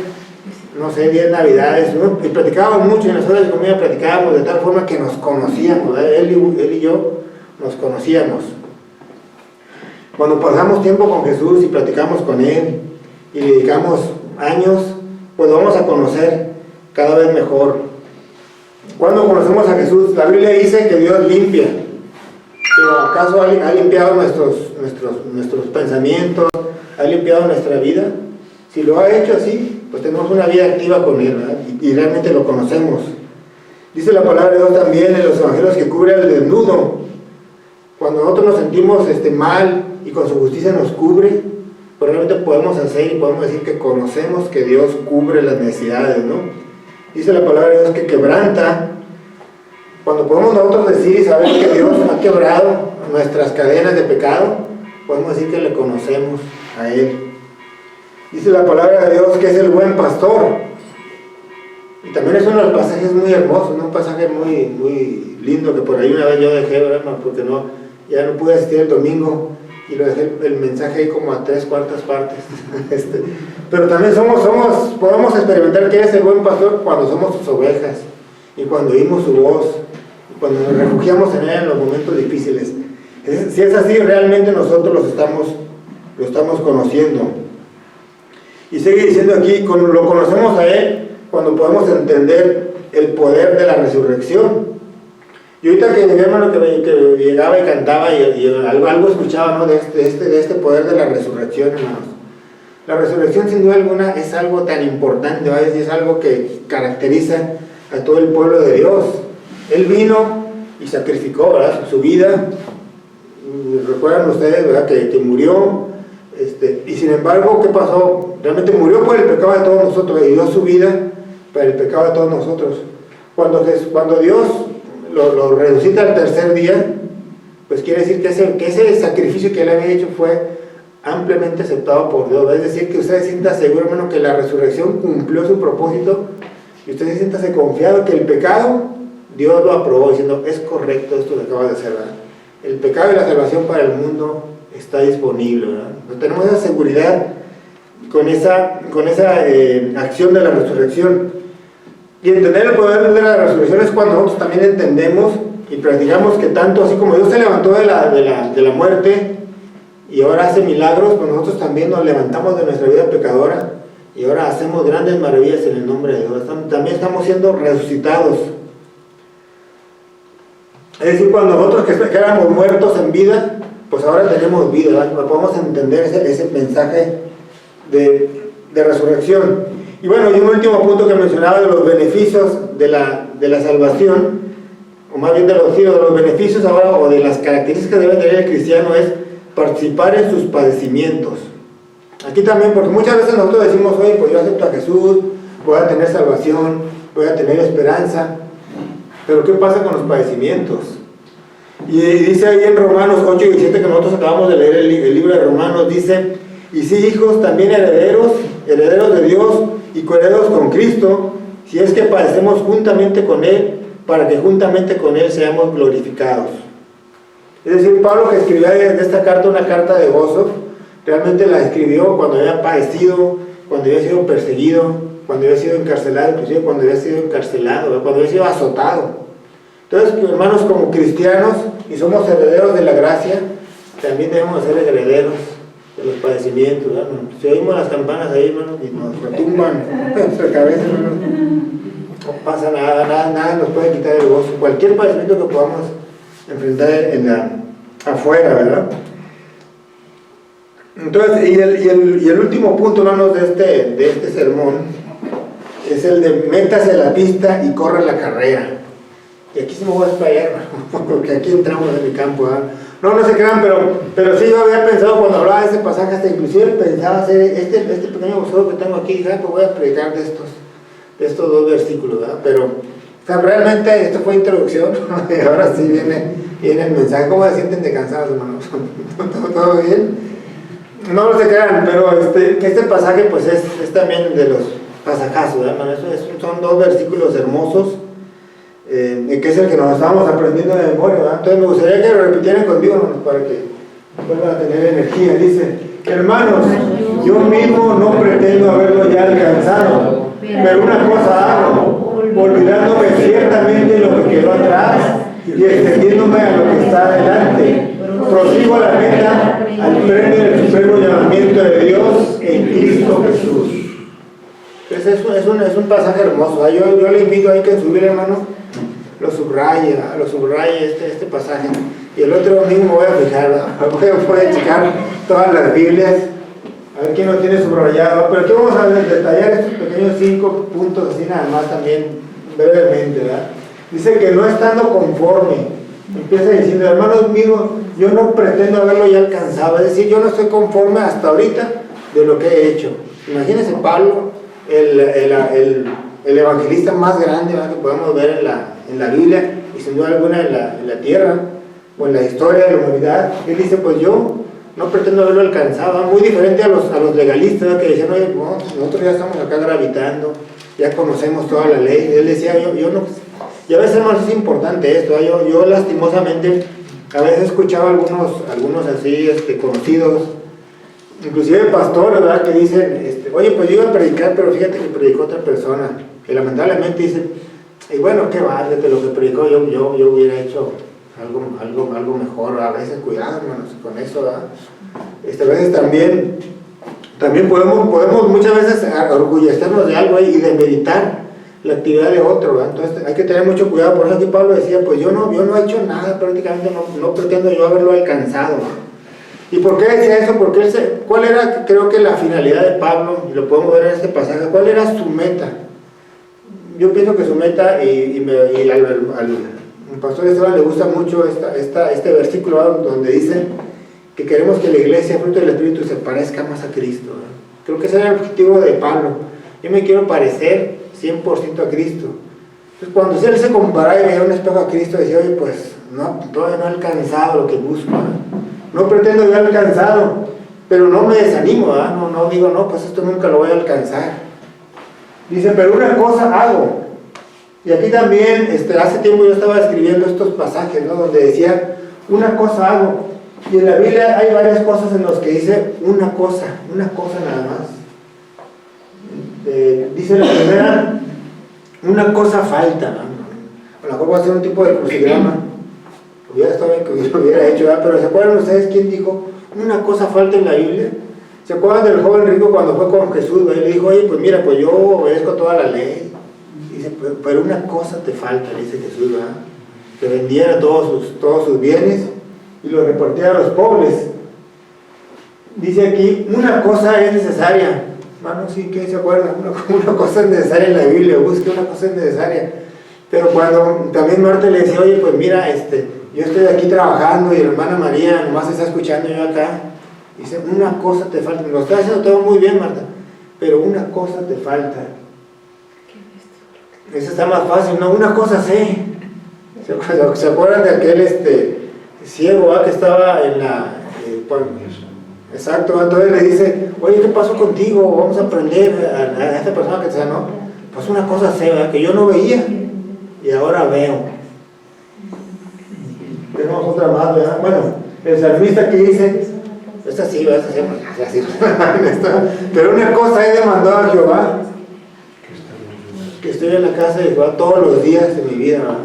no sé, 10 navidades, ¿no? Y platicábamos mucho, en las horas de comida platicábamos de tal forma que nos conocíamos, ¿verdad? Él y yo nos conocíamos. Cuando pasamos tiempo con Jesús y platicamos con Él y le dedicamos años, pues lo vamos a conocer cada vez mejor. Cuando conocemos a Jesús, la Biblia dice que Dios limpia. ¿Pero acaso ha limpiado nuestros pensamientos? ¿Ha limpiado nuestra vida? Si lo ha hecho así, pues tenemos una vida activa con Él, ¿verdad? Y realmente lo conocemos. Dice la palabra de Dios también en los evangelios que cubre al desnudo. Cuando nosotros nos sentimos mal y con su justicia nos cubre, pues realmente podemos hacer y podemos decir que conocemos que Dios cubre las necesidades, ¿no? Dice la palabra de Dios que quebranta. Cuando podemos nosotros decir y saber que Dios ha quebrado nuestras cadenas de pecado, podemos decir que le conocemos a Él. Dice la palabra de Dios que es el buen pastor. Y también es uno de los pasajes muy hermosos, ¿no? Un pasaje muy, muy lindo que por ahí una vez yo dejé, ¿verdad? Porque ya no pude asistir el domingo y lo dejé el mensaje ahí como a 3/4 partes. Pero también podemos experimentar que es el buen pastor cuando somos sus ovejas y cuando oímos su voz y cuando nos refugiamos en Él en los momentos difíciles. Si es así, realmente nosotros lo estamos conociendo. Y sigue diciendo aquí, lo conocemos a Él cuando podemos entender el poder de la resurrección. Y ahorita que llegué, hermano, que llegaba y cantaba y algo escuchaba, ¿no? De este poder de la resurrección, hermanos. La resurrección, sin duda alguna, es algo tan importante, ¿verdad? Es algo que caracteriza a todo el pueblo de Dios. Él vino y sacrificó, ¿verdad?, su vida. Recuerdan ustedes, ¿verdad?, que murió, y sin embargo, ¿qué pasó? Realmente murió por el pecado de todos nosotros y dio su vida para el pecado de todos nosotros. Cuando Dios lo resucita al tercer día, pues quiere decir que ese sacrificio que él había hecho fue ampliamente aceptado por Dios. Es decir, que usted se sienta seguro, hermano, que la resurrección cumplió su propósito, y usted se sienta confiado que el pecado Dios lo aprobó, diciendo, es correcto esto que acaba de hacer, ¿verdad? El pecado y la salvación para el mundo está disponible, ¿verdad? Pues tenemos esa seguridad con esa acción de la resurrección. Y entender el poder de la resurrección es cuando nosotros también entendemos y practicamos que tanto así como Dios se levantó de la muerte y ahora hace milagros, pues nosotros también nos levantamos de nuestra vida pecadora y ahora hacemos grandes maravillas en el nombre de Dios. También estamos siendo resucitados. Es decir, cuando nosotros que éramos muertos en vida, pues ahora tenemos vida, ¿verdad? Podemos entender ese mensaje de resurrección. Y bueno, y un último punto que mencionaba de los beneficios de la salvación, o más bien de los beneficios ahora, o de las características que debe tener el cristiano, es participar en sus padecimientos. Aquí también, porque muchas veces nosotros decimos, oye, pues yo acepto a Jesús, voy a tener salvación, voy a tener esperanza, pero ¿qué pasa con los padecimientos? Y dice ahí en Romanos 8 y 17, que nosotros acabamos de leer el libro de Romanos, dice, y sí, hijos, también herederos de Dios y coherederos con Cristo, si es que padecemos juntamente con Él, para que juntamente con Él seamos glorificados. Es decir, Pablo, que escribía de esta carta una carta de gozo, realmente la escribió cuando había padecido, cuando había sido perseguido, cuando había sido encarcelado, inclusive cuando había sido encarcelado, cuando había sido azotado. Entonces, hermanos, como cristianos, y somos herederos de la gracia, también debemos ser herederos de los padecimientos, ¿verdad? Si oímos las campanas ahí, hermanos, y nos retumban nuestra cabeza, hermanos, no pasa nada nos puede quitar el gozo. Cualquier padecimiento que podamos enfrentar afuera, ¿verdad? Entonces, y el último punto, hermanos, de este sermón es el de métase a la pista y corre la carrera. Y aquí sí me voy a explayar, porque aquí entramos en mi campo, ¿verdad? No se crean, pero sí yo había pensado cuando hablaba de ese pasaje, hasta inclusive pensaba hacer este pequeño boceto que tengo aquí, dije, pues voy a predicar de estos dos versículos, ¿verdad? Pero, o sea, realmente esto fue introducción, y ahora sí viene el mensaje. ¿Cómo se sienten de cansados, hermanos? ¿Todo bien? No se crean, pero este pasaje pues es también de los pasajazos, ¿verdad, hermano? Son dos versículos hermosos, que es el que nos estábamos aprendiendo de memoria, ¿verdad? Entonces me gustaría que lo repitieran conmigo, hermanos, para que vuelvan a tener energía. Dice, hermanos, yo mismo no pretendo haberlo ya alcanzado, pero una cosa hago, olvidándome ciertamente lo que quedó atrás y extendiéndome a lo que está adelante, prosigo a la meta, al premio del supremo llamamiento de Dios en Cristo Jesús. Entonces es un pasaje hermoso, ¿eh? Yo le invito ahí que en su Biblia, hermano, lo subraye este pasaje, y el otro domingo me voy a fijar, voy a checar todas las Biblias, a ver quién lo tiene subrayado, pero aquí vamos a detallar estos pequeños 5 puntos así nada más también brevemente, ¿verdad? Dice que no estando conforme, empieza diciendo, hermanos míos, yo no pretendo haberlo ya alcanzado, es decir, yo no estoy conforme hasta ahorita de lo que he hecho. Imagínense Pablo, el evangelista más grande, ¿verdad?, que podemos ver en la Biblia, y sin duda alguna en la tierra, o en la historia de la humanidad. Él dice, pues yo no pretendo haberlo alcanzado, muy diferente a los legalistas, ¿verdad?, que decían, oye, no, nosotros ya estamos acá gravitando, ya conocemos toda la ley. Y él decía, yo no. Y a veces, hermanos, es importante esto, ¿eh? Yo lastimosamente a veces escuchaba algunos así conocidos, inclusive pastores, ¿verdad?, que dicen, oye, pues yo iba a predicar, pero fíjate que predicó otra persona, que lamentablemente dicen, y bueno, qué vale, que lo que predicó yo hubiera hecho algo mejor. A veces cuidado, hermanos, con eso, ¿verdad? A veces también podemos muchas veces orgullecernos de algo y demeritar la actividad de otro, ¿verdad? Entonces hay que tener mucho cuidado. Por eso aquí Pablo decía, pues yo no he hecho nada, prácticamente no pretendo yo haberlo alcanzado, ¿verdad? ¿Y por qué decía eso? Porque ¿cuál era, creo que la finalidad de Pablo? Y lo podemos ver en este pasaje. ¿Cuál era su meta? Yo pienso que su meta, y al pastor Esteban le gusta mucho este versículo donde dice que queremos que la iglesia, fruto del Espíritu, se parezca más a Cristo, ¿verdad? Creo que ese era el objetivo de Pablo. Yo me quiero parecer 100% a Cristo. Entonces, cuando él se comparaba y veía un espejo a Cristo, decía, oye, pues no, todavía no he alcanzado lo que busco, ¿verdad? No pretendo haber alcanzado, pero no me desanimo, ¿verdad? No digo, no, pues esto nunca lo voy a alcanzar. Dice, pero una cosa hago. Y aquí también, hace tiempo yo estaba escribiendo estos pasajes, ¿no? Donde decía, una cosa hago. Y en la Biblia hay varias cosas en las que dice una cosa nada más. Dice la primera, una cosa falta, ¿no? A lo mejor voy a hacer un tipo de crucigrama. Hubiera estado bien que lo hubiera hecho, ¿verdad? Pero ¿se acuerdan ustedes quién dijo una cosa falta en la Biblia? ¿Se acuerdan del joven rico cuando fue con Jesús? ¿Verdad? Y le dijo, oye, pues mira, pues yo obedezco toda la ley. Dice, pero una cosa te falta, dice Jesús, ¿verdad? Que vendiera todos sus bienes y los repartiera a los pobres. Dice aquí, una cosa es necesaria. Hermano, sí, ¿qué se acuerdan? Una cosa es necesaria en la Biblia, busque una cosa es necesaria. Pero cuando también Marta le decía, oye, pues mira, yo estoy aquí trabajando y la hermana María nomás está escuchando yo acá. Dice, una cosa te falta. Lo está haciendo todo muy bien, Marta, pero una cosa te falta. Esa está más fácil, ¿no? Una cosa sé. ¿Se acuerdan de aquel ciego, ¿verdad? Que estaba en la... exacto, entonces le dice, oye, ¿qué pasó contigo? Vamos a aprender a esta persona que te sanó. Pues una cosa sé, ¿verdad? Que yo no veía y ahora veo. Tenemos otra más, ¿verdad? Bueno, el salmista que dice, esta sí, ¿verdad? Esta sí, pero una cosa he demandado a Jehová, que estoy en la casa de Jehová todos los días de mi vida, ¿verdad?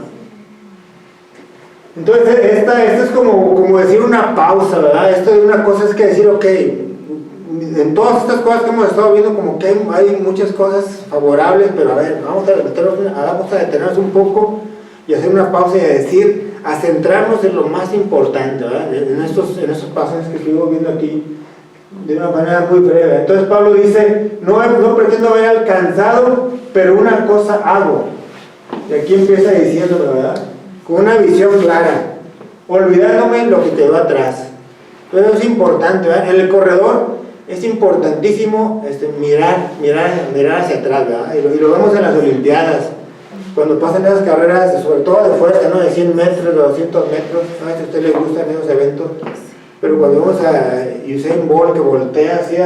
Entonces, esta es como decir una pausa, ¿verdad? Esto de una cosa es que decir, ok, en todas estas cosas que hemos estado viendo, como que hay muchas cosas favorables, pero a ver, vamos a detenernos un poco y hacer una pausa y a centrarnos en lo más importante, ¿verdad? En estos pasajes que estuvimos viendo aquí, de una manera muy breve. Entonces Pablo dice, no pretendo haber alcanzado, pero una cosa hago. Y aquí empieza diciendo, ¿verdad? Con una visión clara, olvidándome lo que quedó atrás. Entonces es importante, ¿verdad? En el corredor es importantísimo mirar hacia atrás, ¿verdad? Y lo vemos en las Olimpiadas, cuando pasan esas carreras, sobre todo de fuerza, ¿no? De 100 metros, de 200 metros, no sé si a usted le gustan esos eventos, pero cuando vemos a Usain Bolt que voltea así,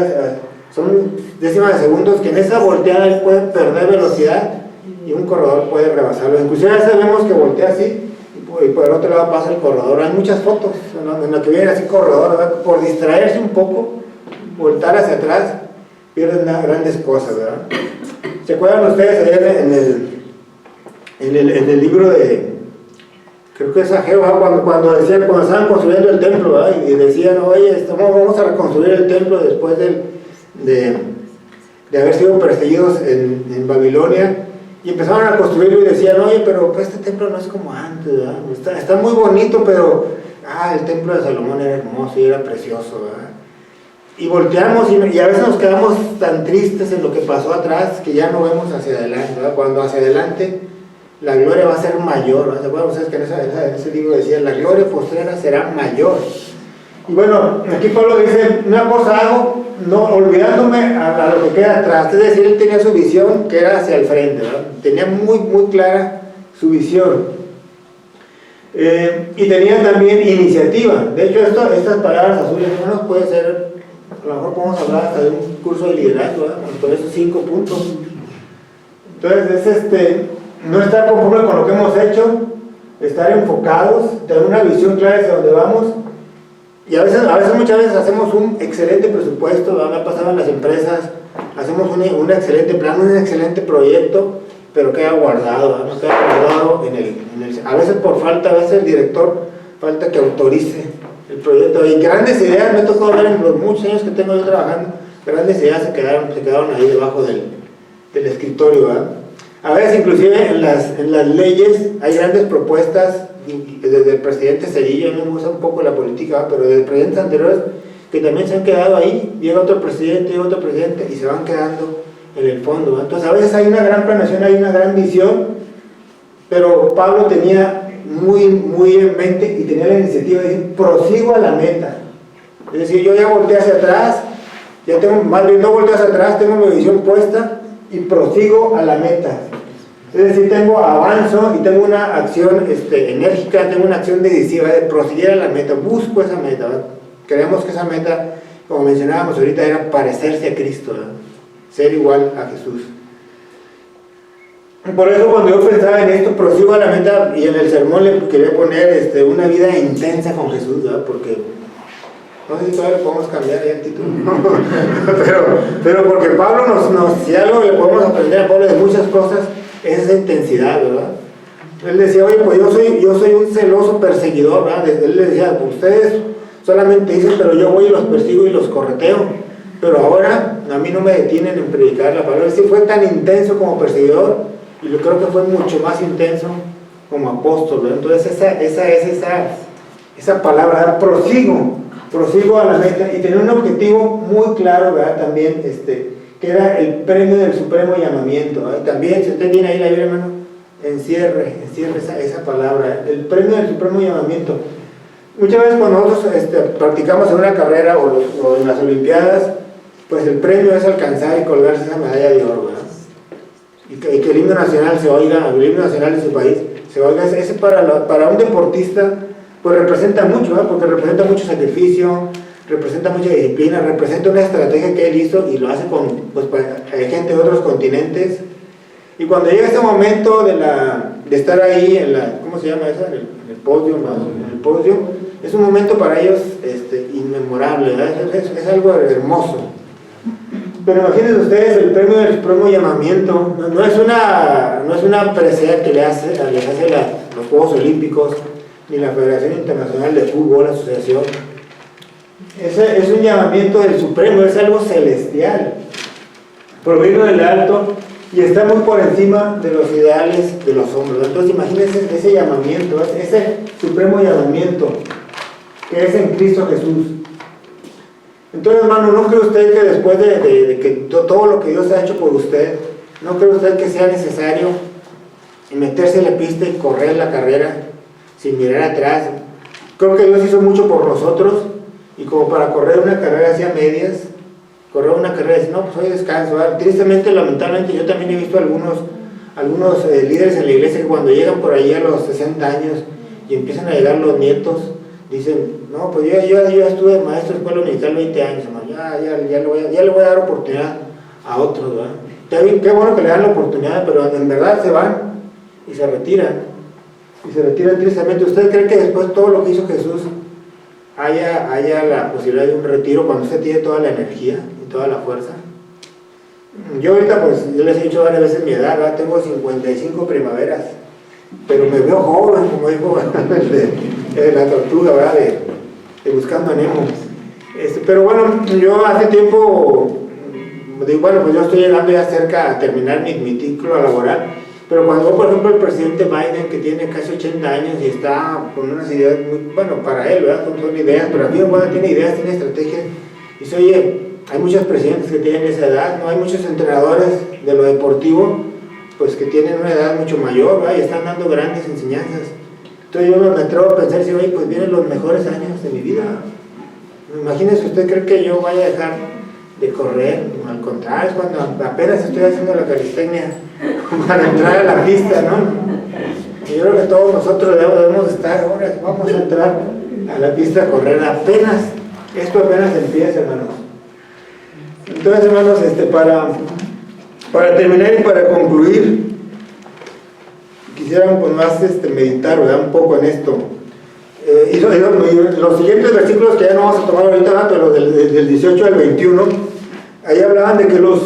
son décimas de segundos que en esa volteada él puede perder velocidad y un corredor puede rebasarlo. Inclusive a veces vemos que voltea así y por el otro lado pasa el corredor. Hay muchas fotos en las que viene así corredor, ¿verdad? Por distraerse un poco, voltar hacia atrás, pierden grandes cosas, ¿verdad? ¿Se acuerdan ustedes ayer en el libro de, creo que es Ageo, cuando estaban construyendo el templo, ¿verdad? Y decían, oye, vamos a reconstruir el templo después de haber sido perseguidos en Babilonia? Y empezaron a construirlo y decían, oye, pero pues este templo no es como antes, ¿verdad? Está muy bonito, pero el templo de Salomón era hermoso y era precioso, ¿verdad? Y volteamos y a veces nos quedamos tan tristes en lo que pasó atrás que ya no vemos hacia adelante, ¿verdad? Cuando hacia adelante la gloria va a ser mayor, ¿verdad? ¿Se acuerdan ustedes que en ese libro decía, la gloria postrera será mayor? Y bueno, aquí Pablo dice, una cosa hago, no olvidándome a lo que queda atrás. Es decir, él tenía su visión que era hacia el frente, ¿verdad? Tenía muy, muy clara su visión. Y tenía también iniciativa. De hecho, estas palabras azules, hermanos, puede ser, a lo mejor podemos hablar hasta de un curso de liderazgo, ¿verdad? Con esos 5 puntos. Entonces, es no estar conforme con lo que hemos hecho, estar enfocados, tener una visión clara hacia dónde vamos. Y muchas veces hacemos un excelente presupuesto, ¿verdad? Me ha pasado en las empresas, hacemos un excelente plan, un excelente proyecto, pero queda guardado, ¿verdad? No queda guardado a veces por falta, a veces el director falta que autorice el proyecto. Y grandes ideas, me ha tocado ver en los muchos años que tengo yo trabajando, grandes ideas se quedaron ahí debajo del escritorio, ¿verdad? A veces inclusive en las leyes hay grandes propuestas, desde el presidente Cedillo, a mí me gusta un poco la política, pero desde presidentes anteriores, que también se han quedado ahí, llega otro presidente y se van quedando en el fondo, ¿verdad? Entonces a veces hay una gran planeación, hay una gran visión, pero Pablo tenía muy en mente y tenía la iniciativa de decir, prosigo a la meta. Es decir, yo ya volteé hacia atrás, ya tengo, más bien no volteo hacia atrás, tengo mi visión puesta y prosigo a la meta. Es decir, avanzo y tengo una acción enérgica, tengo una acción decisiva de proseguir a la meta, busco esa meta, ¿verdad? Creemos que esa meta, como mencionábamos ahorita, era parecerse a Cristo, ¿verdad? Ser igual a Jesús. Por eso cuando yo pensaba en esto, prosigo a la meta, y en el sermón le quería poner una vida intensa con Jesús, ¿verdad? Porque no sé si todavía le podemos cambiar ahí el título, pero porque Pablo si algo le podemos aprender a Pablo de muchas cosas, es esa intensidad, ¿verdad? Él decía, oye, pues yo soy un celoso perseguidor, ¿verdad? Él le decía, pues ustedes solamente dicen, pero yo voy y los persigo y los correteo, pero ahora a mí no me detienen en predicar la palabra. Él sí fue tan intenso como perseguidor, y yo creo que fue mucho más intenso como apóstol, ¿verdad? Entonces esa palabra, prosigo a la meta, y tener un objetivo muy claro, ¿verdad? También, que era el premio del supremo llamamiento, ¿verdad? Y también, si usted tiene ahí la Biblia, hermano, encierre esa palabra, el premio del supremo llamamiento. Muchas veces cuando nosotros practicamos en una carrera o en las Olimpiadas, pues el premio es alcanzar y colgarse esa medalla de oro, ¿verdad? Y que el himno nacional se oiga, el himno nacional de su país se oiga. Ese para un deportista pues representa mucho, ¿verdad? Porque representa mucho sacrificio, representa mucha disciplina, representa una estrategia que él hizo y lo hace con gente de otros continentes. Y cuando llega ese momento de estar ahí ¿cómo se llama eso? En el podio, ¿no? En el podio, es un momento para ellos inmemorable, ¿verdad? Es algo hermoso. Pero imagínense ustedes el premio del supremo llamamiento. No es una presea que le hace los Juegos Olímpicos, ni la Federación Internacional de Fútbol, la asociación. Es un llamamiento del Supremo, es algo celestial, provino del alto y está muy por encima de los ideales de los hombres. Entonces imagínense ese llamamiento, ese supremo llamamiento que es en Cristo Jesús. Entonces, hermano, ¿no cree usted que después de que todo lo que Dios ha hecho por usted, no cree usted que sea necesario meterse en la pista y correr la carrera sin mirar atrás? Creo que Dios hizo mucho por nosotros, y como para correr una carrera hacia medias, correr una carrera y decir, no, pues hoy descanso, ¿verdad? Tristemente, lamentablemente, yo también he visto algunos líderes en la iglesia que cuando llegan por ahí a los 60 años y empiezan a llegar los nietos, dicen, no, pues yo estuve maestro de escuela militar 20 años, hermano, ya le voy a dar oportunidad a otros, ¿verdad? Está bien, qué bueno que le dan la oportunidad, pero en verdad se van y se retiran tristemente. ¿Usted cree que después de todo lo que hizo Jesús haya la posibilidad de un retiro cuando usted tiene toda la energía y toda la fuerza? Yo ahorita, pues, yo les he dicho varias veces mi edad, ¿verdad? Tengo 55 primaveras, pero me veo joven, como dijo la tortuga, ¿verdad? De Buscando a Nemo. Pero bueno, yo hace tiempo, digo, bueno, pues yo estoy llegando ya cerca a terminar mi título laboral, pero cuando, por ejemplo, el presidente Biden, que tiene casi 80 años y está con unas ideas muy, bueno, para él, ¿verdad? Son ideas, pero a mí, bueno, tiene ideas, tiene estrategias, y dice, oye, hay muchos presidentes que tienen esa edad, ¿no? Hay muchos entrenadores de lo deportivo, pues que tienen una edad mucho mayor, ¿verdad? Y están dando grandes enseñanzas. Entonces yo me atrevo a pensar, si, oye, pues vienen los mejores años de mi vida. Imagínese, ¿usted cree que yo vaya a dejar de correr? Al contrario, es cuando apenas estoy haciendo la calistenia para entrar a la pista, ¿no? Y yo creo que todos nosotros debemos estar, ahora vamos a entrar a la pista a correr, esto apenas empieza, hermanos. Entonces, hermanos, para terminar y para concluir, quisiéramos pues más meditar, ¿verdad? Un poco en esto. Y los siguientes versículos que ya no vamos a tomar ahorita, ¿verdad? Pero del 18 al 21, ahí hablaban de que los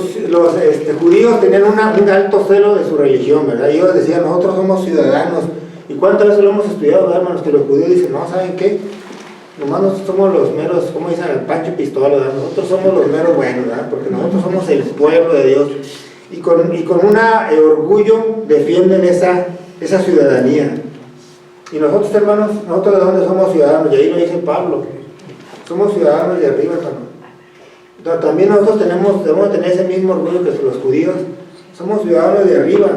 judíos tenían un alto celo de su religión, ¿verdad? Y ellos decían, nosotros somos ciudadanos. ¿Y cuántas veces lo hemos estudiado, ¿verdad, hermanos? Que los judíos dicen, no, ¿saben qué? Nomás nosotros somos los meros, como dicen el Pancho Pistola, ¿verdad? Nosotros somos los meros buenos, ¿verdad? Porque nosotros somos el pueblo de Dios. Y con un orgullo defienden esa ciudadanía. Y nosotros, hermanos, nosotros de dónde somos ciudadanos, y ahí lo dice Pablo, somos ciudadanos de arriba, hermano. También nosotros debemos tener ese mismo orgullo que los judíos. Somos ciudadanos de arriba.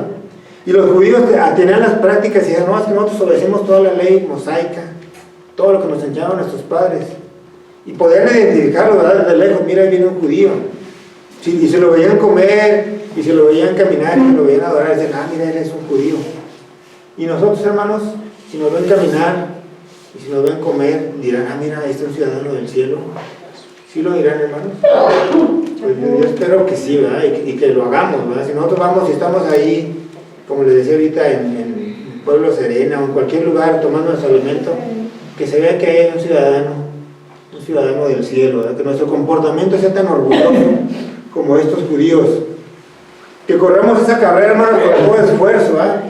Y los judíos tenían las prácticas y decían, no, es que nosotros obedecemos toda la ley mosaica, todo lo que nos enseñaron nuestros padres. Y podían identificarlo, ¿verdad? Desde lejos, mira, ahí viene un judío. Y se lo veían comer, y se lo veían caminar, y se lo veían adorar, decían, mira, él es un judío. Y nosotros, hermanos, si nos ven caminar, y si nos ven comer, dirán, mira, este es un ciudadano del cielo. ¿Sí lo dirán, hermanos? Pues yo espero que sí, ¿verdad? Y que lo hagamos, ¿verdad? Si nosotros vamos y estamos ahí, como les decía ahorita, en Pueblo Serena o en cualquier lugar tomando nuestro alimento, que se vea que hay un ciudadano del cielo, ¿verdad? Que nuestro comportamiento sea tan orgulloso como estos judíos, que corramos esa carrera, hermanos, con todo esfuerzo, ¿verdad?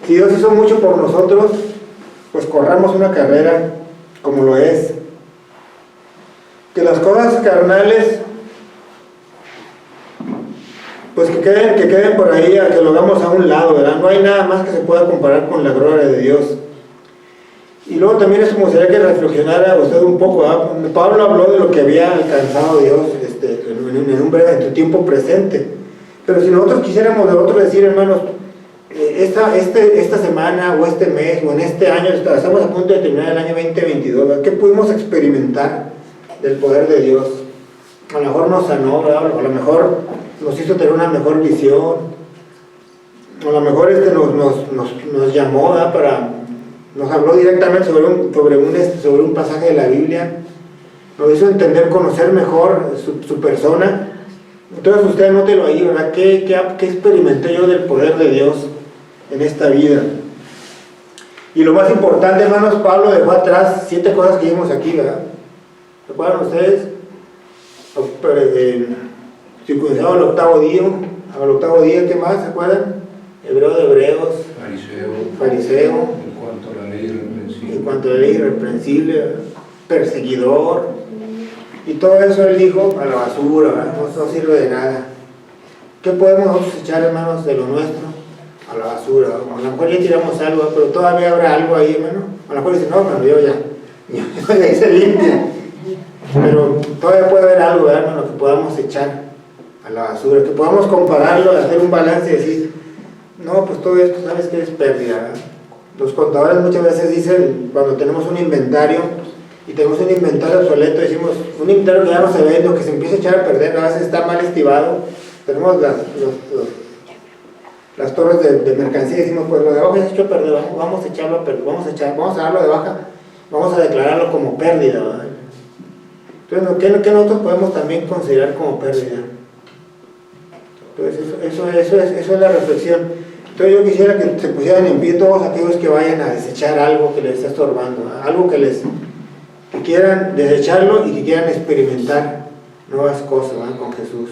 Si Dios hizo mucho por nosotros, pues corramos una carrera como lo es. Que las cosas carnales, pues que queden por ahí, a que lo hagamos a un lado, ¿verdad? No hay nada más que se pueda comparar con la gloria de Dios. Y luego también es como sería que reflexionara usted un poco, ¿verdad? Pablo habló de lo que había alcanzado Dios en tu tiempo presente. Pero si nosotros quisiéramos de otro decir, hermanos, esta semana o este mes o en este año, estamos a punto de terminar el año 2022, ¿verdad? ¿Qué pudimos experimentar del poder de Dios? A lo mejor nos sanó, ¿verdad? A lo mejor nos hizo tener una mejor visión, a lo mejor nos llamó, ¿verdad? Nos habló directamente sobre un pasaje de la Biblia, nos hizo entender, conocer mejor su persona. Entonces usted anótelo ahí, ¿verdad? ¿Qué experimenté yo del poder de Dios en esta vida? Y lo más importante, hermanos, Pablo dejó atrás 7 cosas que vimos aquí, ¿verdad? ¿Recuerdan ustedes? Circuncidado al octavo día, ¿qué más? ¿Se acuerdan? Hebreo de hebreos, fariseo, en cuanto a la ley irreprensible, perseguidor, y todo eso él dijo a la basura, ¿verdad? No sirve de nada. ¿Qué podemos nosotros echar, hermanos, de lo nuestro? A la basura, ¿verdad? A lo mejor ya tiramos algo, pero todavía habrá algo ahí, hermano. A lo mejor dicen, no, pero yo ya hice limpia. Pero todavía puede haber algo, ¿verdad, hermano, que podamos echar a la basura, que podamos compararlo, hacer un balance y decir, no, pues todo esto, ¿sabes qué? Es pérdida, ¿verdad? Los contadores muchas veces dicen, cuando tenemos un inventario y tenemos un inventario obsoleto, decimos, un inventario que ya no se vende o que se empieza a echar a perder, a veces está mal estimado, tenemos las torres de mercancía y decimos, pues lo de abajo ya se echó a perder, vamos a echarlo a perder, vamos a darlo de baja, vamos a declararlo como pérdida, ¿verdad? Entonces, ¿qué nosotros podemos también considerar como pérdida? Entonces, eso es la reflexión. Entonces yo quisiera que se pusieran en pie todos aquellos que vayan a desechar algo que les está estorbando, ¿verdad? Algo que quieran desecharlo y que quieran experimentar nuevas cosas, ¿verdad? Con Jesús.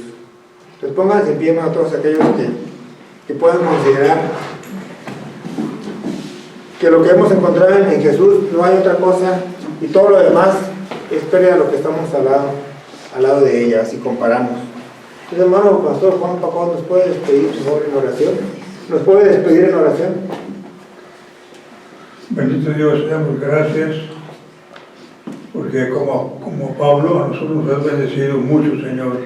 Entonces pónganse en pie, hermano, todos aquellos que puedan considerar que lo que hemos encontrado en Jesús no hay otra cosa y todo lo demás es pérdida de lo que estamos al lado de ella, si comparamos. Entonces, hermano, Pastor Juan Pacón, ¿nos puede despedir, por favor, en oración? ¿Nos puede despedir en oración? Bendito Dios, te damos gracias, porque como Pablo, a nosotros nos has bendecido mucho, Señor.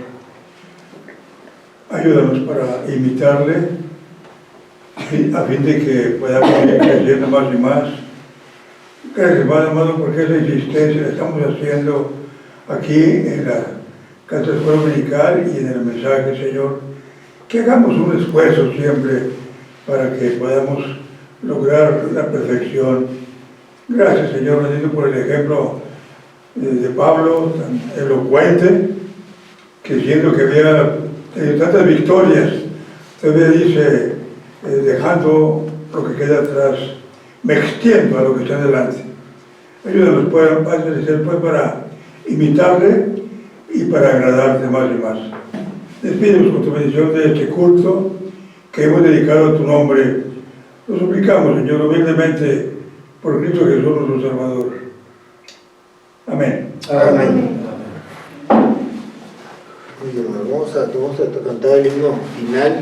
Ayúdanos para imitarle, a fin de que podamos ir creciendo más y más. Gracias, Padre amado, porque esa existencia la estamos haciendo aquí en la Casa de Escuela Dominical y en el mensaje, Señor. Que hagamos un esfuerzo siempre para que podamos lograr la perfección. Gracias, Señor, bendito por el ejemplo de Pablo, tan elocuente, que siendo que había tantas victorias, todavía dice, dejando lo que queda atrás, me extiendo a lo que está delante. Ayúdanos, Padre Celestial, pues, para imitarle y para agradarte más y más. Despídenos con tu bendición de este culto que hemos dedicado a tu nombre. Lo suplicamos, Señor, humildemente, por Cristo Jesús, nuestro Salvador. Amén. Amén. Muy bien, vamos a cantar el himno final.